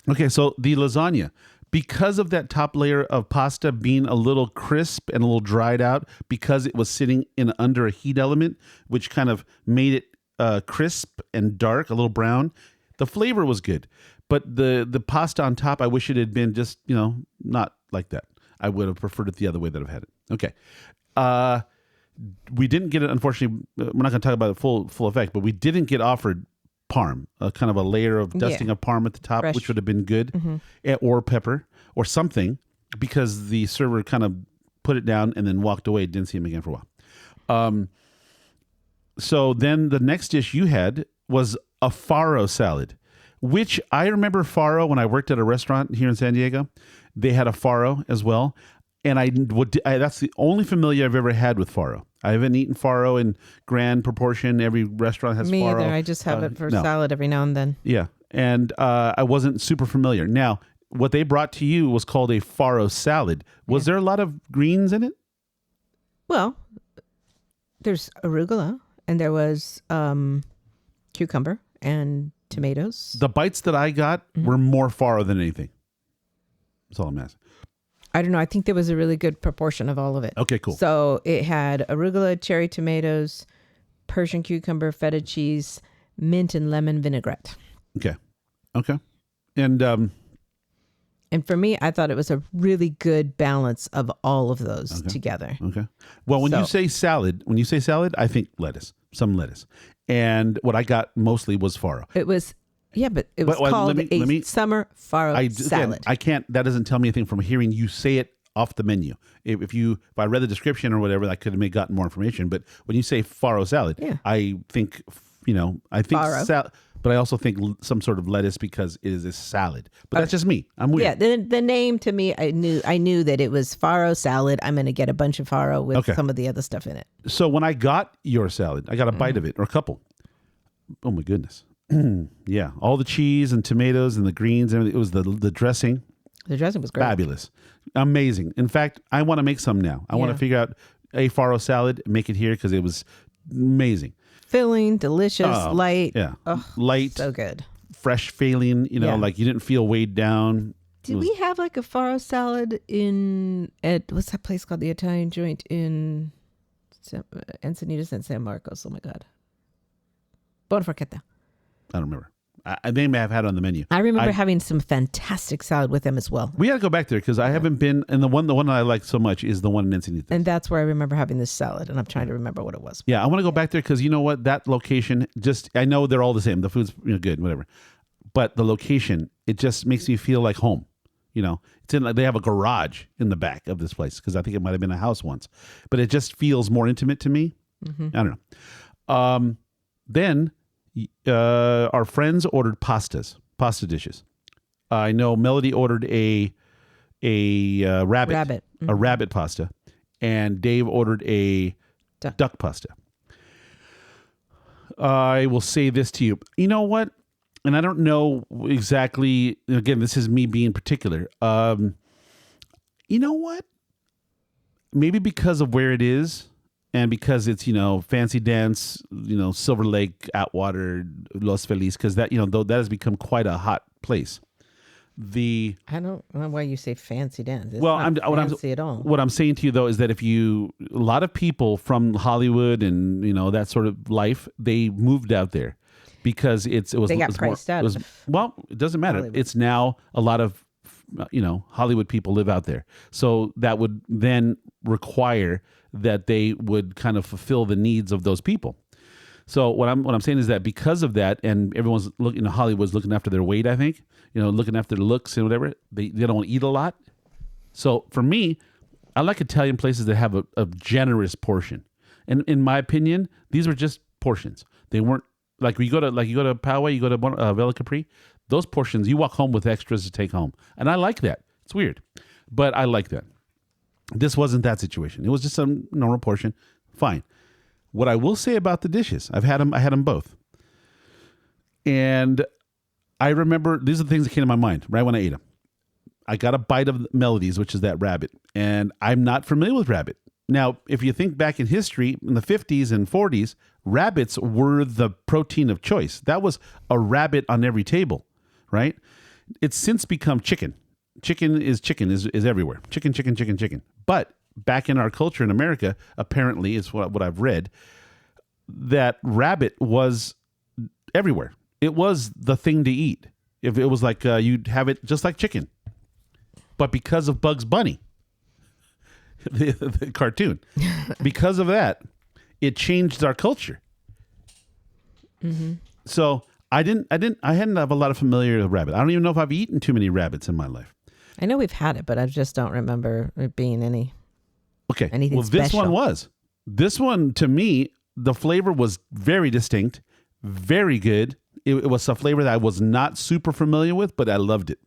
Okay, so the lasagna, because of that top layer of pasta being a little crisp and a little dried out, because it was sitting in under a heat element, which kind of made it crisp and dark, a little brown, the flavor was good. But the pasta on top, I wish it had been just, not like that. I would have preferred it the other way that I've had it. Okay. We didn't get it, unfortunately. We're not going to talk about the full effect, but we didn't get offered parm, kind of a layer of dusting of parm at the top, fresh, which would have been good, or pepper or something, because the server kind of put it down and then walked away. Didn't see him again for a while. So then the next dish you had was a farro salad, which I remember farro when I worked at a restaurant here in San Diego. They had a farro as well. And that's the only familiar I've ever had with farro. I haven't eaten farro in grand proportion. Every restaurant has farro. Me either. I just have it for salad every now and then. Yeah. And I wasn't super familiar. Now, what they brought to you was called a farro salad. Was there a lot of greens in it? Well, there's arugula, and there was cucumber and tomatoes. The bites that I got were more farro than anything. That's all I'm asking. I don't know. I think there was a really good proportion of all of it. Okay, cool. So it had arugula, cherry tomatoes, Persian cucumber, feta cheese, mint and lemon vinaigrette. Okay. And for me, I thought it was a really good balance of all of those together. Okay. Well, when you say salad, I think lettuce, some lettuce. And what I got mostly was farro. It was... Yeah, but it was called a summer farro salad. I can't. That doesn't tell me anything from hearing you say it off the menu. If I read the description or whatever, I could have gotten more information. But when you say farro salad, I think salad. But I also think some sort of lettuce because it is a salad. But that's just me. I'm weird. Yeah, the name to me, I knew that it was farro salad. I'm going to get a bunch of farro with some of the other stuff in it. So when I got your salad, I got a bite of it or a couple. Oh my goodness. Yeah, all the cheese and tomatoes and the greens and everything. It was the dressing. The dressing was great. Fabulous. Amazing. In fact, I want to make some now. I want to figure out a farro salad, make it here because it was amazing. Filling, delicious, light. Yeah. Oh, light. So good. Fresh feeling, like you didn't feel weighed down. Did we have like a farro salad at what's that place called? The Italian joint in Encinitas and San Marcos. Oh my God. Bonaforchetta. I don't remember. They may have had it on the menu. I remember having some fantastic salad with them as well. We got to go back there because I haven't been, and the one that I like so much is the one in Encinitas. And that's where I remember having this salad, and I'm trying to remember what it was. Yeah, I want to go back there because you know what? That location, I know they're all the same. The food's good, whatever. But the location, it just makes me feel like home. It's in they have a garage in the back of this place because I think it might have been a house once. But it just feels more intimate to me. I don't know. Then our friends ordered pasta dishes. I know Melody ordered a rabbit, a rabbit pasta, and Dave ordered a duck pasta. I will say this to you. You know what? And I don't know exactly. Again, this is me being particular. You know what? Maybe because of where it is. And because it's, Fancy Dance, Silver Lake, Atwater, Los Feliz, because that, that has become quite a hot place. I don't know why you say Fancy Dance. It's well, not fancy at all. What I'm saying to you, though, is that a lot of people from Hollywood and, that sort of life, they moved out there because they got priced out. Well, it doesn't matter. Hollywood. It's now a lot of, Hollywood people live out there. So that would then require that they would kind of fulfill the needs of those people. So what I'm saying is that because of that, and everyone's looking, Hollywood's looking after their weight, I think, looking after their looks and whatever, they don't eat a lot. So for me, I like Italian places that have a generous portion. And in my opinion, these were just portions. They weren't like you go to Poway, you go to Villa Capri, those portions, you walk home with extras to take home. And I like that. It's weird, but I like that. This wasn't that situation. It was just some normal portion. Fine. What I will say about the dishes, I had them both. And I remember, these are the things that came to my mind right when I ate them. I got a bite of Melody's, which is that rabbit. And I'm not familiar with rabbit. Now, if you think back in history, in the 50s and 40s, rabbits were the protein of choice. That was a rabbit on every table, right? It's since become chicken. Chicken is everywhere. Chicken. But back in our culture in America, apparently, is what I've read, that rabbit was everywhere. It was the thing to eat. If it was like you'd have it just like chicken. But because of Bugs Bunny, the cartoon, because of that, it changed our culture. Mm-hmm. So I hadn't have a lot of familiarity with rabbit. I don't even know if I've eaten too many rabbits in my life. I know we've had it, but I just don't remember it being anything well, special. This one to me, the flavor was very distinct, very good. It was a flavor that I was not super familiar with, but I loved it.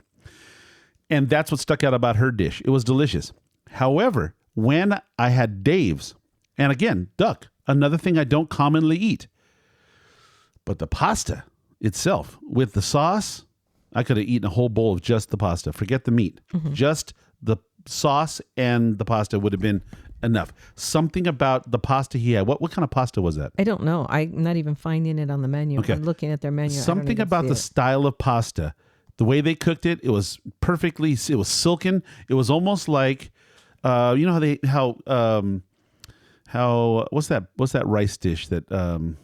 And that's what stuck out about her dish. It was delicious. However, when I had Dave's, and again, duck, another thing I don't commonly eat, but the pasta itself with the sauce, I could have eaten a whole bowl of just the pasta. Forget the meat. Mm-hmm. Just the sauce and the pasta would have been enough. Something about the pasta he had. What kind of pasta was that? I don't know. I'm not even finding it on the menu. Okay. I'm looking at their menu. Something about the style of pasta. The way they cooked it, it was it was silken. It was almost like, how what's that rice dish that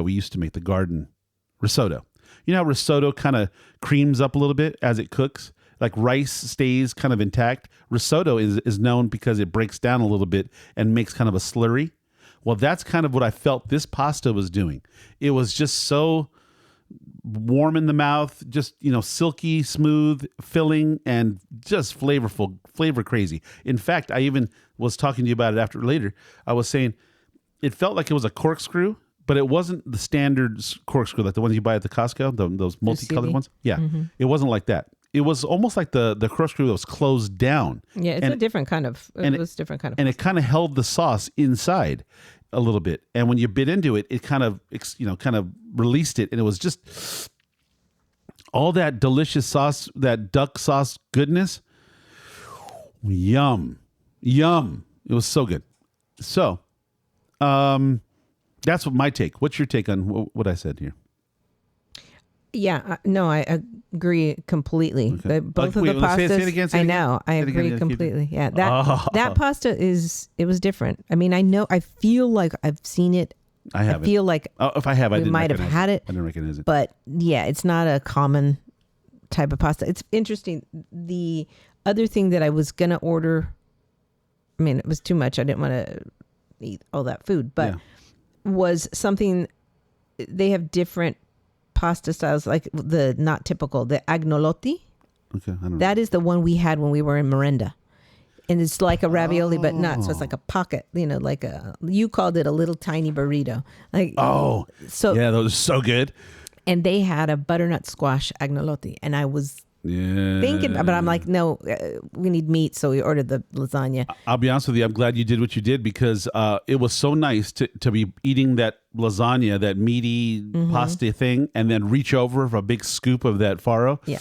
we used to make, the garden risotto. You know how risotto kind of creams up a little bit as it cooks? Like rice stays kind of intact. Risotto is known because it breaks down a little bit and makes kind of a slurry. Well, that's kind of what I felt this pasta was doing. It was just so warm in the mouth, just, silky, smooth, filling, and just flavor crazy. In fact, I even was talking to you about it later. I was saying it felt like it was a corkscrew, but it wasn't the standard corkscrew, like the ones you buy at the Costco, those multicolored ones. Yeah. Mm-hmm. It wasn't like that. It was almost like the corkscrew that was closed down. Yeah, it's a different kind of, and it kind of held the sauce inside a little bit. And when you bit into it, it kind of released it. And it was just all that delicious sauce, that duck sauce goodness. Yum. It was so good. So, that's what my take. What's your take on what I said here? Yeah, no, I agree completely. Okay. Both of the pastas. Say it again, I know. I agree completely. Yeah, that pasta it was different. I mean, I feel like I've seen it. I haven't. I feel like if I have, I might have had it. I didn't recognize it. But yeah, it's not a common type of pasta. It's interesting. The other thing that I was gonna order, I mean, it was too much. I didn't want to eat all that food, but was something. They have different pasta styles, like the not typical, the agnolotti. Okay, I don't know. That is the one we had when we were in Miranda. And it's like a ravioli, but not. So it's like a pocket, like you called it a little tiny burrito. So yeah, those are so good. And they had a butternut squash agnolotti. And I was thinking, but I'm like, no, we need meat. So we ordered the lasagna. I'll be honest with you. I'm glad you did what you did because it was so nice to be eating that lasagna, that meaty pasta thing, and then reach over for a big scoop of that farro. Yeah.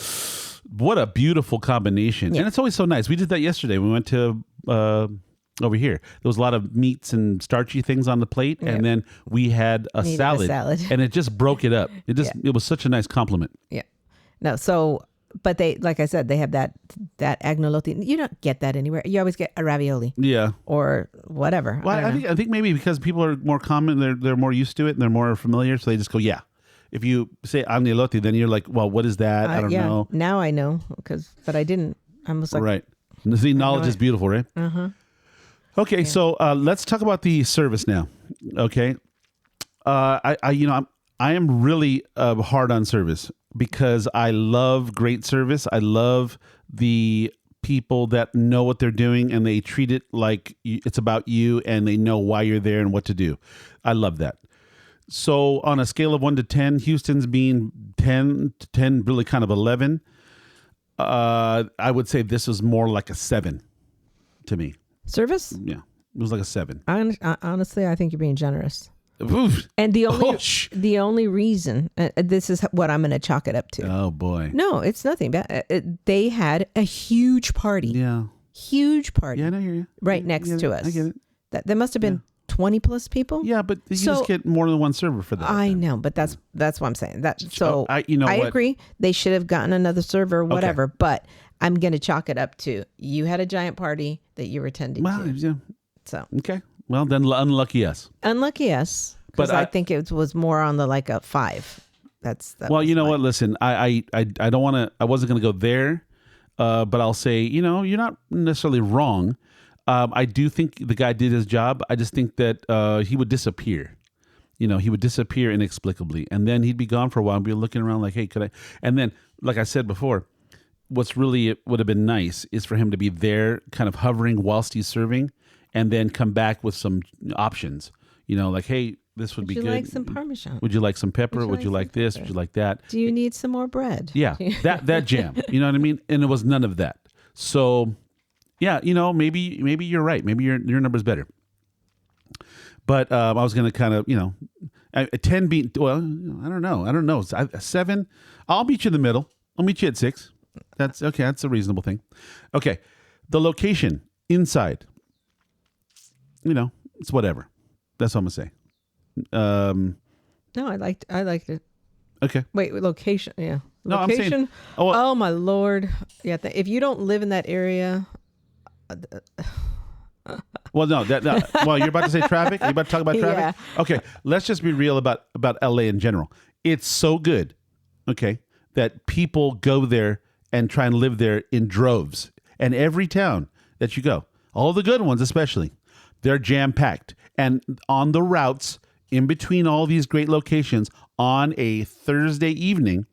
What a beautiful combination. Yeah. And it's always so nice. We did that yesterday. We went to over here. There was a lot of meats and starchy things on the plate. Yeah. And then we had a salad. And it just broke it up. It was such a nice compliment. Yeah. No, so... But they, like I said, they have that agnolotti. You don't get that anywhere. You always get a ravioli. Yeah. Or whatever. Well, I think maybe because people are more common, they're more used to it and they're more familiar, so they just go, yeah. If you say agnolotti, then you're like, well, what is that? I don't know. Now I know, but I didn't. I was like, right. See, knowledge is beautiful, right? Uh-huh. Okay, so let's talk about the service now. Okay, I am really hard on service because I love great service. I love the people that know what they're doing and they treat it like it's about you and they know why you're there and what to do. I love that. So on a scale of 1 to 10, Houston's being 10 to 10, really kind of 11. I would say this was more like a 7 to me. Service? Yeah, it was like a 7. Honestly, I think you're being generous. Oof. And the only reason this is what I'm going to chalk it up to. Oh boy. No, it's nothing bad. They had a huge party. Yeah. Huge party. Yeah, I hear you. Right next to us. I get it. There must have been 20 plus people. Yeah, but you just get more than one server for that. I know, but that's what I'm saying. I what? agree. They should have gotten another server, whatever. Okay. But I'm going to chalk it up to you had a giant party that you were attending to. Yeah. So okay. Well, then unlucky us. Unlucky us. Because I think it was more on the like a 5. Well, you know what? Listen, I don't want to. I wasn't going to go there, but I'll say, you're not necessarily wrong. I do think the guy did his job. I just think that he would disappear. He would disappear inexplicably, and then he'd be gone for a while and be looking around like, "Hey, could I?" And then, like I said before, what's really would have been nice is for him to be there, kind of hovering whilst he's serving, and then come back with some options. Like, hey, this would be good. Would you like some Parmesan? Would you like some pepper? Would you like this? Pepper? Would you like that? Do you need some more bread? Yeah, that jam. You know what I mean? And it was none of that. So, yeah, maybe you're right. Maybe your number's better. But I was going to kind of, a 10 beat. Well, I don't know. A 7. I'll meet you in the middle. I'll meet you at 6. That's okay. That's a reasonable thing. Okay, the location inside. It's whatever. That's what I'm gonna say. No, I liked it. Okay. Wait, location. Yeah. No, location. I'm saying. Oh my Lord. Yeah. If you don't live in that area. Well, no. Well, you're about to say traffic. Are you about to talk about traffic? Yeah. Okay. Let's just be real about LA in general. It's so good. Okay. That people go there and try and live there in droves. And every town that you go, all the good ones especially, they're jam-packed. And on the routes in between all these great locations on a Thursday evening,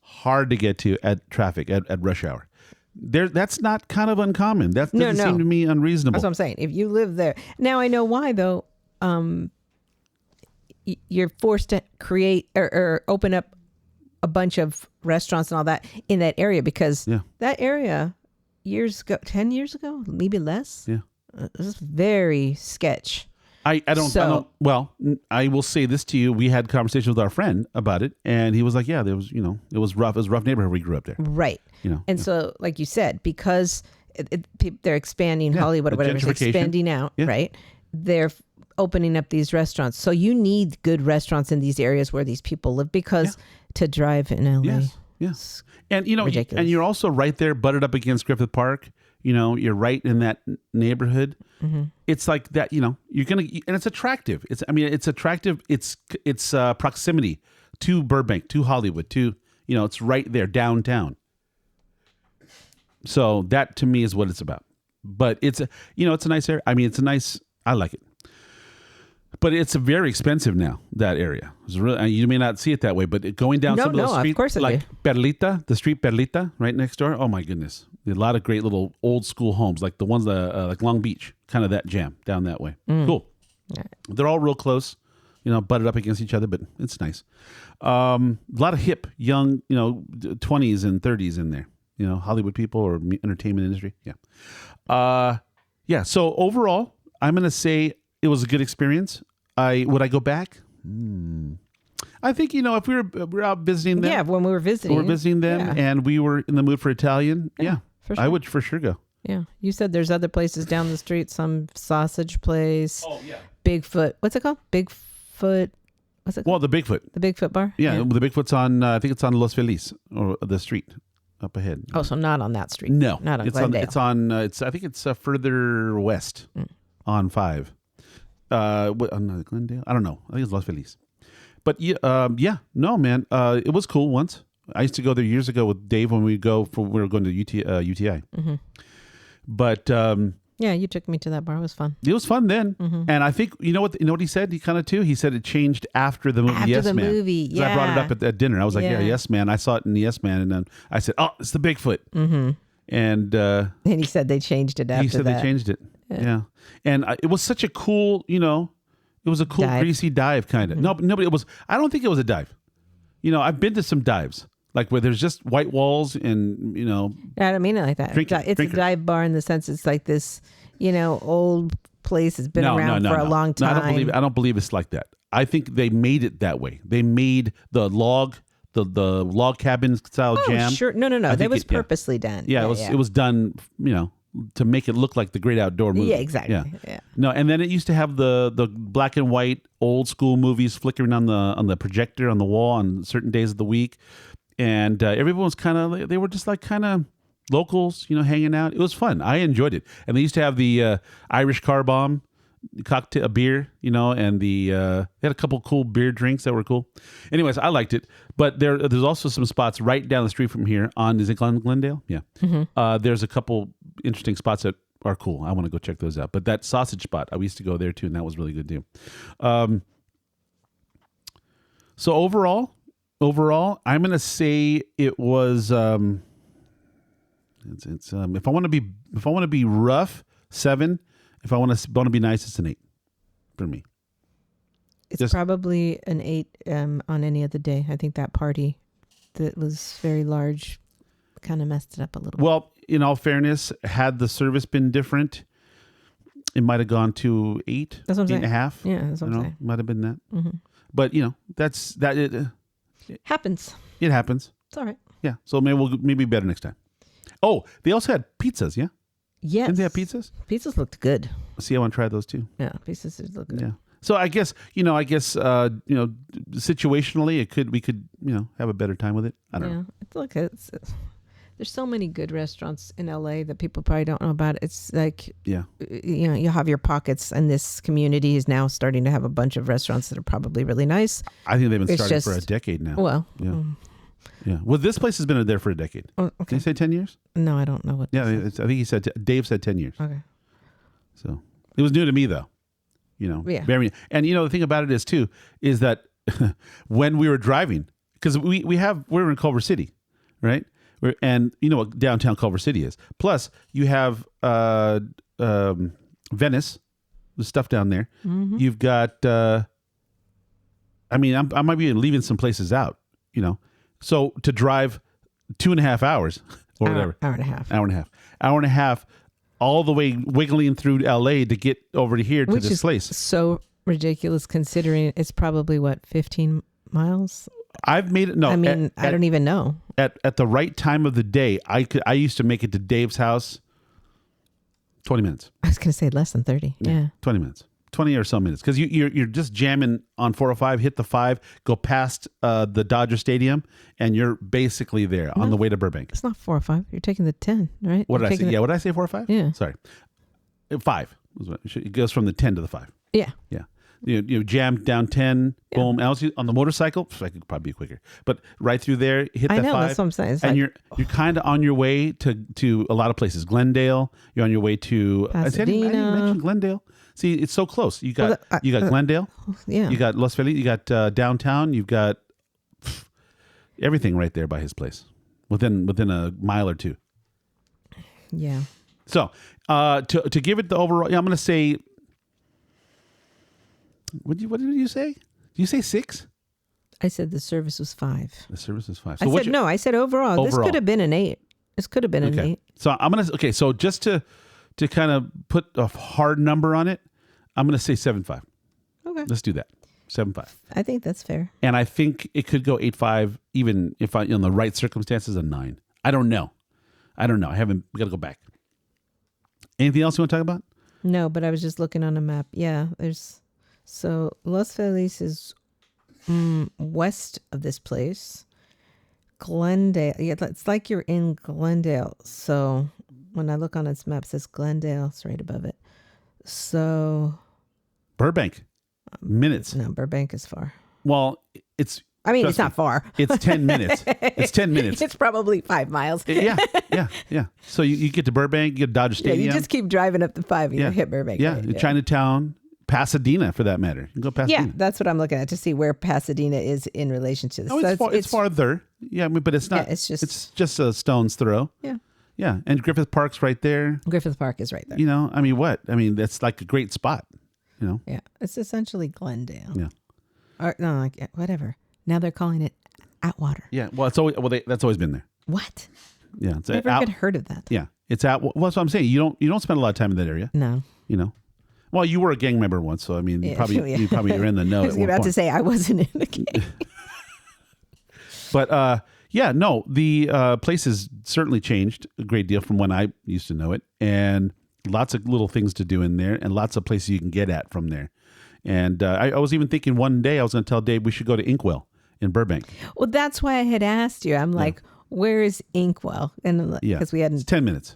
hard to get to at traffic at rush hour. That's not kind of uncommon. That doesn't seem to me unreasonable. That's what I'm saying. If you live there. Now I know why though. You're forced to create or open up a bunch of restaurants and all that in that area because that area 10 years ago, maybe less. Yeah. It was very sketch. I don't. Well, I will say this to you. We had conversations with our friend about it, and he was like, "Yeah, there was, it was rough. It was a rough neighborhood. We grew up there, right? And so, like you said, because they're expanding Hollywood or whatever, expanding out, right? They're opening up these restaurants. So you need good restaurants in these areas where these people live because to drive in LA, yes, and ridiculous. And you're also right there, butted up against Griffith Park. You're right in that neighborhood. Mm-hmm. It's like that. You're gonna, and it's attractive. It's attractive. It's proximity to Burbank, to Hollywood, to it's right there downtown. So that to me is what it's about. But it's it's a nice area. I like it. But it's very expensive now, that area. It's really, you may not see it that way, but going down some of those streets, of course like Perlita, the street Perlita, right next door. Oh my goodness. A lot of great little old school homes, like the ones like Long Beach, kind of that jam down that way. Cool. Right. They're all real close, butted up against each other, but it's nice. A lot of hip, young, 20s and 30s in there, Hollywood people or entertainment industry. Yeah. So overall, I'm going to say it was a good experience. Would I go back? I think, if we were out visiting them. Yeah, when we were visiting. And we were in the mood for Italian. Yeah, for sure. I would for sure go. Yeah. You said there's other places down the street, some sausage place. Oh, yeah. Bigfoot. What's it called? Bigfoot. What's it called? Well, the Bigfoot. The Bigfoot bar? Yeah, the Bigfoot's on, I think it's on Los Feliz, or the street up ahead. Oh, so not on that street. No. Not on it's Glendale. I think it's further west on 5. Glendale? I don't know. I think it's Los Feliz. But no, man. It was cool once. I used to go there years ago with Dave when we were going to UTI. Mm-hmm. But Yeah, you took me to that bar. It was fun. It was fun then. And I think, you know what he said? He kind of too, he said it changed after the movie After Yes the Man. movie, 'Cause I brought it up at dinner. I was like, Yeah. Yes Man. I saw it in the Yes Man. And then I said, oh, it's the Bigfoot. And And he said they changed it after he said that. they changed it. Yeah. And it was such a cool, it was a cool Dive. greasy dive kind of. No, but it was, I don't think it was a dive. I've been to some dives. Like where there's just white walls and, I don't mean it like that. Drinkers. It's a dive bar in the sense it's like this, old place has been around for a long time. No, I don't believe it's like that. I think they made it that way. They made the log cabin style jam. Sure. No. That was purposely done. Yeah, it was done, to make it look like the great outdoor movie. Yeah, exactly. Yeah. No, and then it used to have the black and white old school movies flickering on the projector on the wall on certain days of the week. And everyone was they were just like kind of locals, hanging out. It was fun. I enjoyed it. And they used to have the Irish car bomb cocktail, a beer, and they had a couple cool beer drinks that were cool. Anyways, I liked it. But there's also some spots right down the street from here is it Glendale? Yeah. There's a couple interesting spots that are cool. I want to go check those out. But that sausage spot, I used to go there too, and that was really good too. So overall, I'm gonna say it was. It's if I want to be rough, 7. If I want to be nice, it's an 8 for me. It's probably an 8 on any other day. I think that party that was very large kind of messed it up a little. Well, in all fairness, had the service been different, it might have gone to 8. That's what I'm saying. 8.5. Yeah, that's what I'm saying. Might have been that. But that's that. It happens. It happens. It's all right. Yeah. So maybe better next time. Oh, they also had pizzas. Yeah. Yes. Didn't they have pizzas? Pizzas looked good. See, I want to try those too. Yeah, pizzas did look good. Yeah. So I guess situationally, we could have a better time with it. I don't know. It's there's so many good restaurants in LA that people probably don't know about. It's like you have your pockets, and this community is now starting to have a bunch of restaurants that are probably really nice. I think they've been starting for a decade now. Well, yeah. Yeah. Well, this place has been there for a decade. Okay. Did he say 10 years? No, I don't know what. Yeah, I think he said Dave said 10 years. Okay. So it was new to me though. Yeah. Very, and the thing about it is that when we were driving, because we're in Culver City, right? And you know what downtown Culver City is. Plus, you have Venice, the stuff down there. You've got. I might be leaving some places out. So to drive 2.5 hours or whatever, hour and a half, all the way wiggling through LA to get over to here to this place. So ridiculous considering it's probably 15 miles. I've made it. No, I mean, I don't even know. At the right time of the day, I used to make it to Dave's house 20 minutes. I was going to say less than 30. Yeah. 20 minutes. 20 or so minutes. Because you're just jamming on 405, hit the 5, go past the Dodger Stadium, and you're basically there on the way to Burbank. It's not 405. You're taking the 10, right? What did I say? What did I say, 405? Yeah. Sorry. 5. It goes from the 10 to the 5. Yeah. Yeah. You jam down 10, boom. Else on the motorcycle, I could probably be quicker. But right through there, hit that 5. That's what I'm saying. And you're kind of on your way to a lot of places. Glendale. You're on your way to Pasadena. I didn't mention Glendale. See, it's so close. You got Glendale. Yeah. You got Los Feliz. You got downtown. You've got everything right there by his place, within a mile or two. Yeah. So to give it the overall, I'm going to say. What did you say? Did you say 6? I said the service was 5. The service is 5. So I said overall. This could have been an 8. This could have been an 8. So I'm gonna so just to kind of put a hard number on it, I'm gonna say 7.5. Okay. Let's do that. 7.5. I think that's fair. And I think it could go 8.5 even if in the right circumstances, a 9. I don't know. We gotta go back. Anything else you want to talk about? No, but I was just looking on a map. Yeah, so Los Feliz is west of this place. Glendale. Yeah, it's like you're in Glendale. So when I look on its map, it says Glendale. It's right above it. So Burbank. Minutes. No, Burbank is far. Well, it's I mean, Trust it's not me. far. It's 10 minutes. It's 10 minutes. It's probably 5 miles. Yeah. So you get to Burbank, you get to Dodger Yeah, Stadium. you just keep driving up the 5 and you hit Burbank. Yeah, right? Chinatown, Pasadena, for that matter. You can go Pasadena. Yeah, that's what I'm looking at to see where Pasadena is in relation to this. Oh, it's farther. Yeah, but it's not. Yeah, it's just a stone's throw. Yeah. Yeah, and Griffith Park's right there. Griffith Park is right there. You know, I mean, what? I mean, that's like a great spot. You know. Yeah, it's essentially Glendale. Yeah. Or no, like, whatever. Now they're calling it Atwater. Yeah. Well, that's always been there. What? Yeah. It's Never had heard of that. Yeah, it's out. Well, that's what I'm saying. You don't spend a lot of time in that area. No. You know. Well, you were a gang member once, so I mean, you probably are in the know. I was about to say I wasn't in the game. But yeah, no, the place has certainly changed a great deal from when I used to know it, and lots of little things to do in there, and lots of places you can get at from there. And I was even thinking one day I was going to tell Dave we should go to Inkwell in Burbank. Well, that's why I had asked you. I'm like, where is Inkwell? And because we hadn't. It's 10 minutes.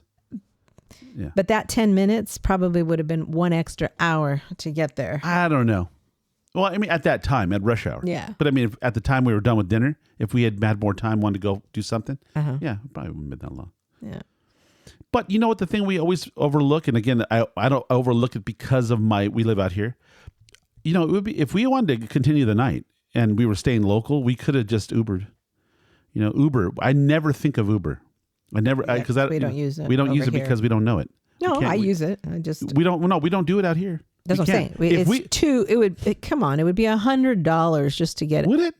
Yeah. But that 10 minutes probably would have been 1 extra hour to get there. I don't know. Well, I mean, at that time, at rush hour. Yeah. But I mean, at the time we were done with dinner, if we had more time, wanted to go do something, yeah, it probably wouldn't have been that long. Yeah. But you know what? The thing we always overlook, and again, I don't overlook it because of we live out here. You know, it would be if we wanted to continue the night and we were staying local, we could have just Ubered. You know, Uber. I never think of Uber. I never because we don't use it. We don't use it here. because we don't know it. No, I use it. I just we don't do it out here. That's what I'm saying. Come on, it would be $100 just to get it. Would it?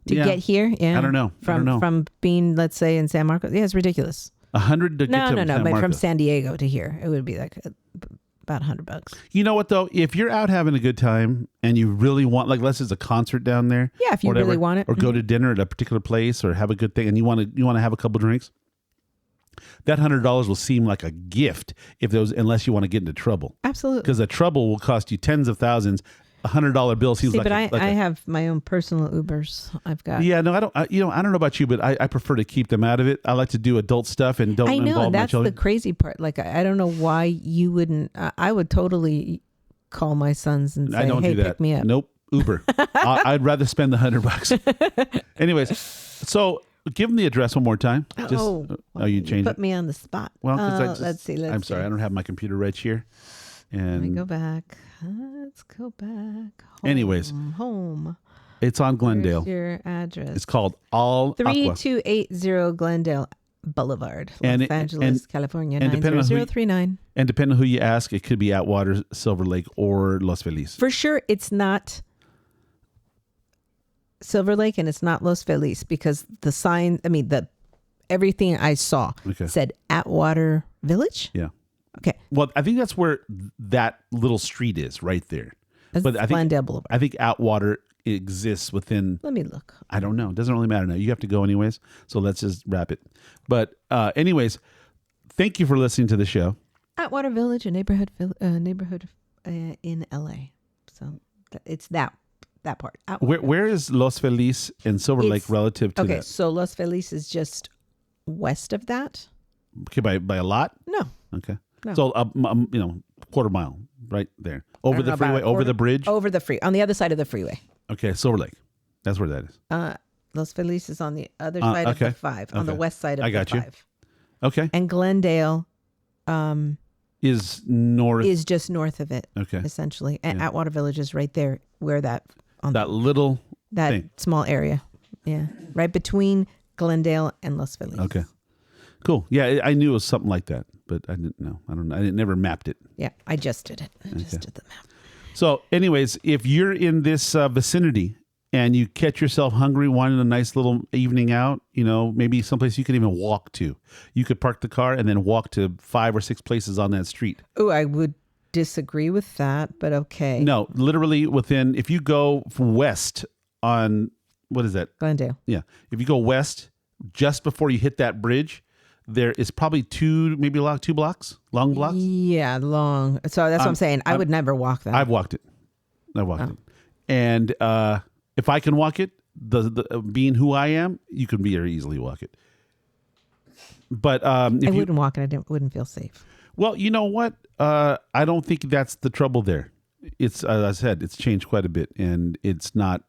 Get here. Yeah. I don't know. From being, let's say, in San Marcos. Yeah, it's ridiculous. 100 to get to San but Marcos. from San Diego to here, it would be like about $100. You know what though? If you're out having a good time and you really want, like, let's say it's a concert down there. Yeah, if you really want it, or go to dinner at a particular place, or have a good thing, and you want to have a couple drinks. That $100 will seem like a gift unless you want to get into trouble. Absolutely, because the trouble will cost you tens of thousands. $100 bill seems like. But I have my own personal Ubers. I've got. Yeah, no, I don't. I don't know about you, but I prefer to keep them out of it. I like to do adult stuff and don't involve my children. That's the crazy part. Like, I don't know why you wouldn't. I would totally call my sons and say, I don't "Hey, do that. pick me up." Nope, Uber. I'd rather spend the $100. Anyways, so give them the address one more time. You changed put me on the spot. Well, let's see. I'm sorry, I don't have my computer right here. And let me go back. Let's go back. Home, anyways, home. It's on Glendale. Where's your address? It's called All 3280 Glendale Boulevard, Los Angeles, California, 90039. And depending on who you ask, it could be Atwater, Silver Lake, or Los Feliz. For sure, it's not Silver Lake and it's not Los Feliz, because the sign, everything I saw said Atwater Village. Yeah. Okay. Well, I think that's where that little street is, right there. That's Glendale Boulevard. I think Atwater exists within. Let me look. I don't know. It doesn't really matter now. You have to go anyways. So let's just wrap it. But anyways, thank you for listening to the show. Atwater Village, a neighborhood in LA. So it's that part. Where is Los Feliz and Silver Lake relative to that? Okay, so Los Feliz is just west of that. Okay, by a lot? No. Okay. No. So, quarter mile right there. Over the freeway, over the bridge? Over the freeway, on the other side of the freeway. Okay, Silver Lake. That's where that is. Los Feliz is on the other side of the 5, on the west side of the 5. Okay. And Glendale is north. Is just north of it, okay, essentially. And Atwater Village is right there where that small area. Yeah, right between Glendale and Los Feliz. Okay. Cool. Yeah, I knew it was something like that, but I didn't know. I don't know. I never mapped it. Yeah, I just did it. I just did the map. So anyways, if you're in this vicinity and you catch yourself hungry, wanting a nice little evening out, maybe someplace you could even walk to. You could park the car and then walk to 5 or 6 places on that street. Oh, I would disagree with that, but okay. No, literally if you go west on, what is that? Glendale. Yeah. If you go west, just before you hit that bridge, there is probably 2 blocks, long blocks. Yeah, long. So that's what I'm saying. I would never walk that. I've walked it. it. And if I can walk it, the being who I am, you can very easily walk it. But I wouldn't walk it. I wouldn't feel safe. Well, you know what? I don't think that's the trouble there. It's, as I said, it's changed quite a bit, and it's not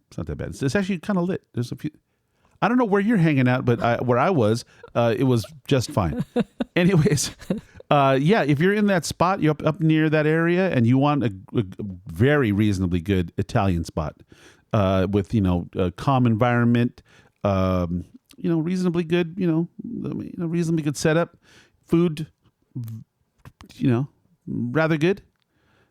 It's not that bad. It's actually kind of lit. There's a few. I don't know where you're hanging out, but where I was, it was just fine. Anyways, if you're in that spot, you're up near that area, and you want a very reasonably good Italian spot with a calm environment, reasonably good, reasonably good setup, food, rather good.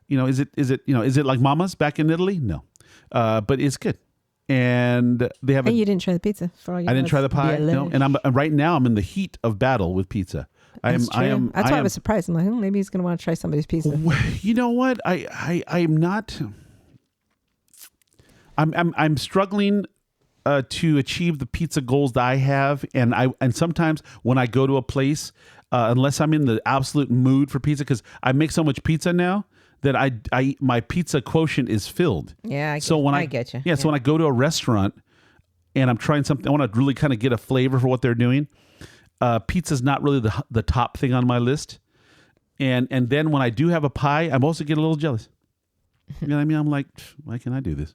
Is it like Mama's back in Italy? No, but it's good. And they have. And you didn't try the pizza for all you. I didn't try the pie. No, and right now I'm in the heat of battle with pizza. That's why I was surprised. I'm like, maybe he's going to want to try somebody's pizza. You know what? I'm not. I'm struggling to achieve the pizza goals that I have, and sometimes when I go to a place, unless I'm in the absolute mood for pizza, because I make so much pizza now that my pizza quotient is filled. Yeah, I get you. Yeah, so when I go to a restaurant and I'm trying something, I want to really kind of get a flavor for what they're doing. Pizza's not really the top thing on my list. And then when I do have a pie, I'm also get a little jealous. You know what I mean? I'm like, why can't I do this?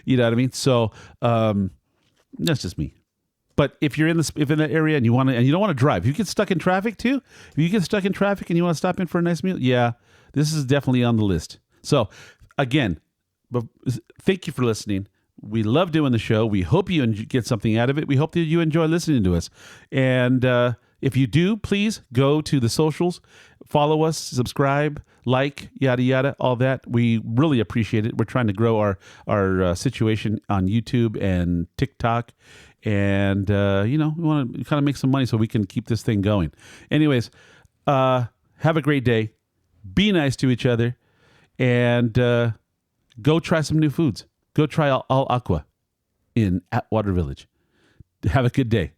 You know what I mean? So that's just me. But if you're in that area and you don't want to drive, if you get stuck in traffic too, if you get stuck in traffic and you want to stop in for a nice meal, yeah, this is definitely on the list. So again, thank you for listening. We love doing the show. We hope you get something out of it. We hope that you enjoy listening to us. And if you do, please go to the socials, follow us, subscribe, like, yada, yada, all that. We really appreciate it. We're trying to grow our situation on YouTube and TikTok. And, we want to kind of make some money so we can keep this thing going. Anyways, have a great day. Be nice to each other. And go try some new foods. Go try All Aqua in Atwater Village. Have a good day.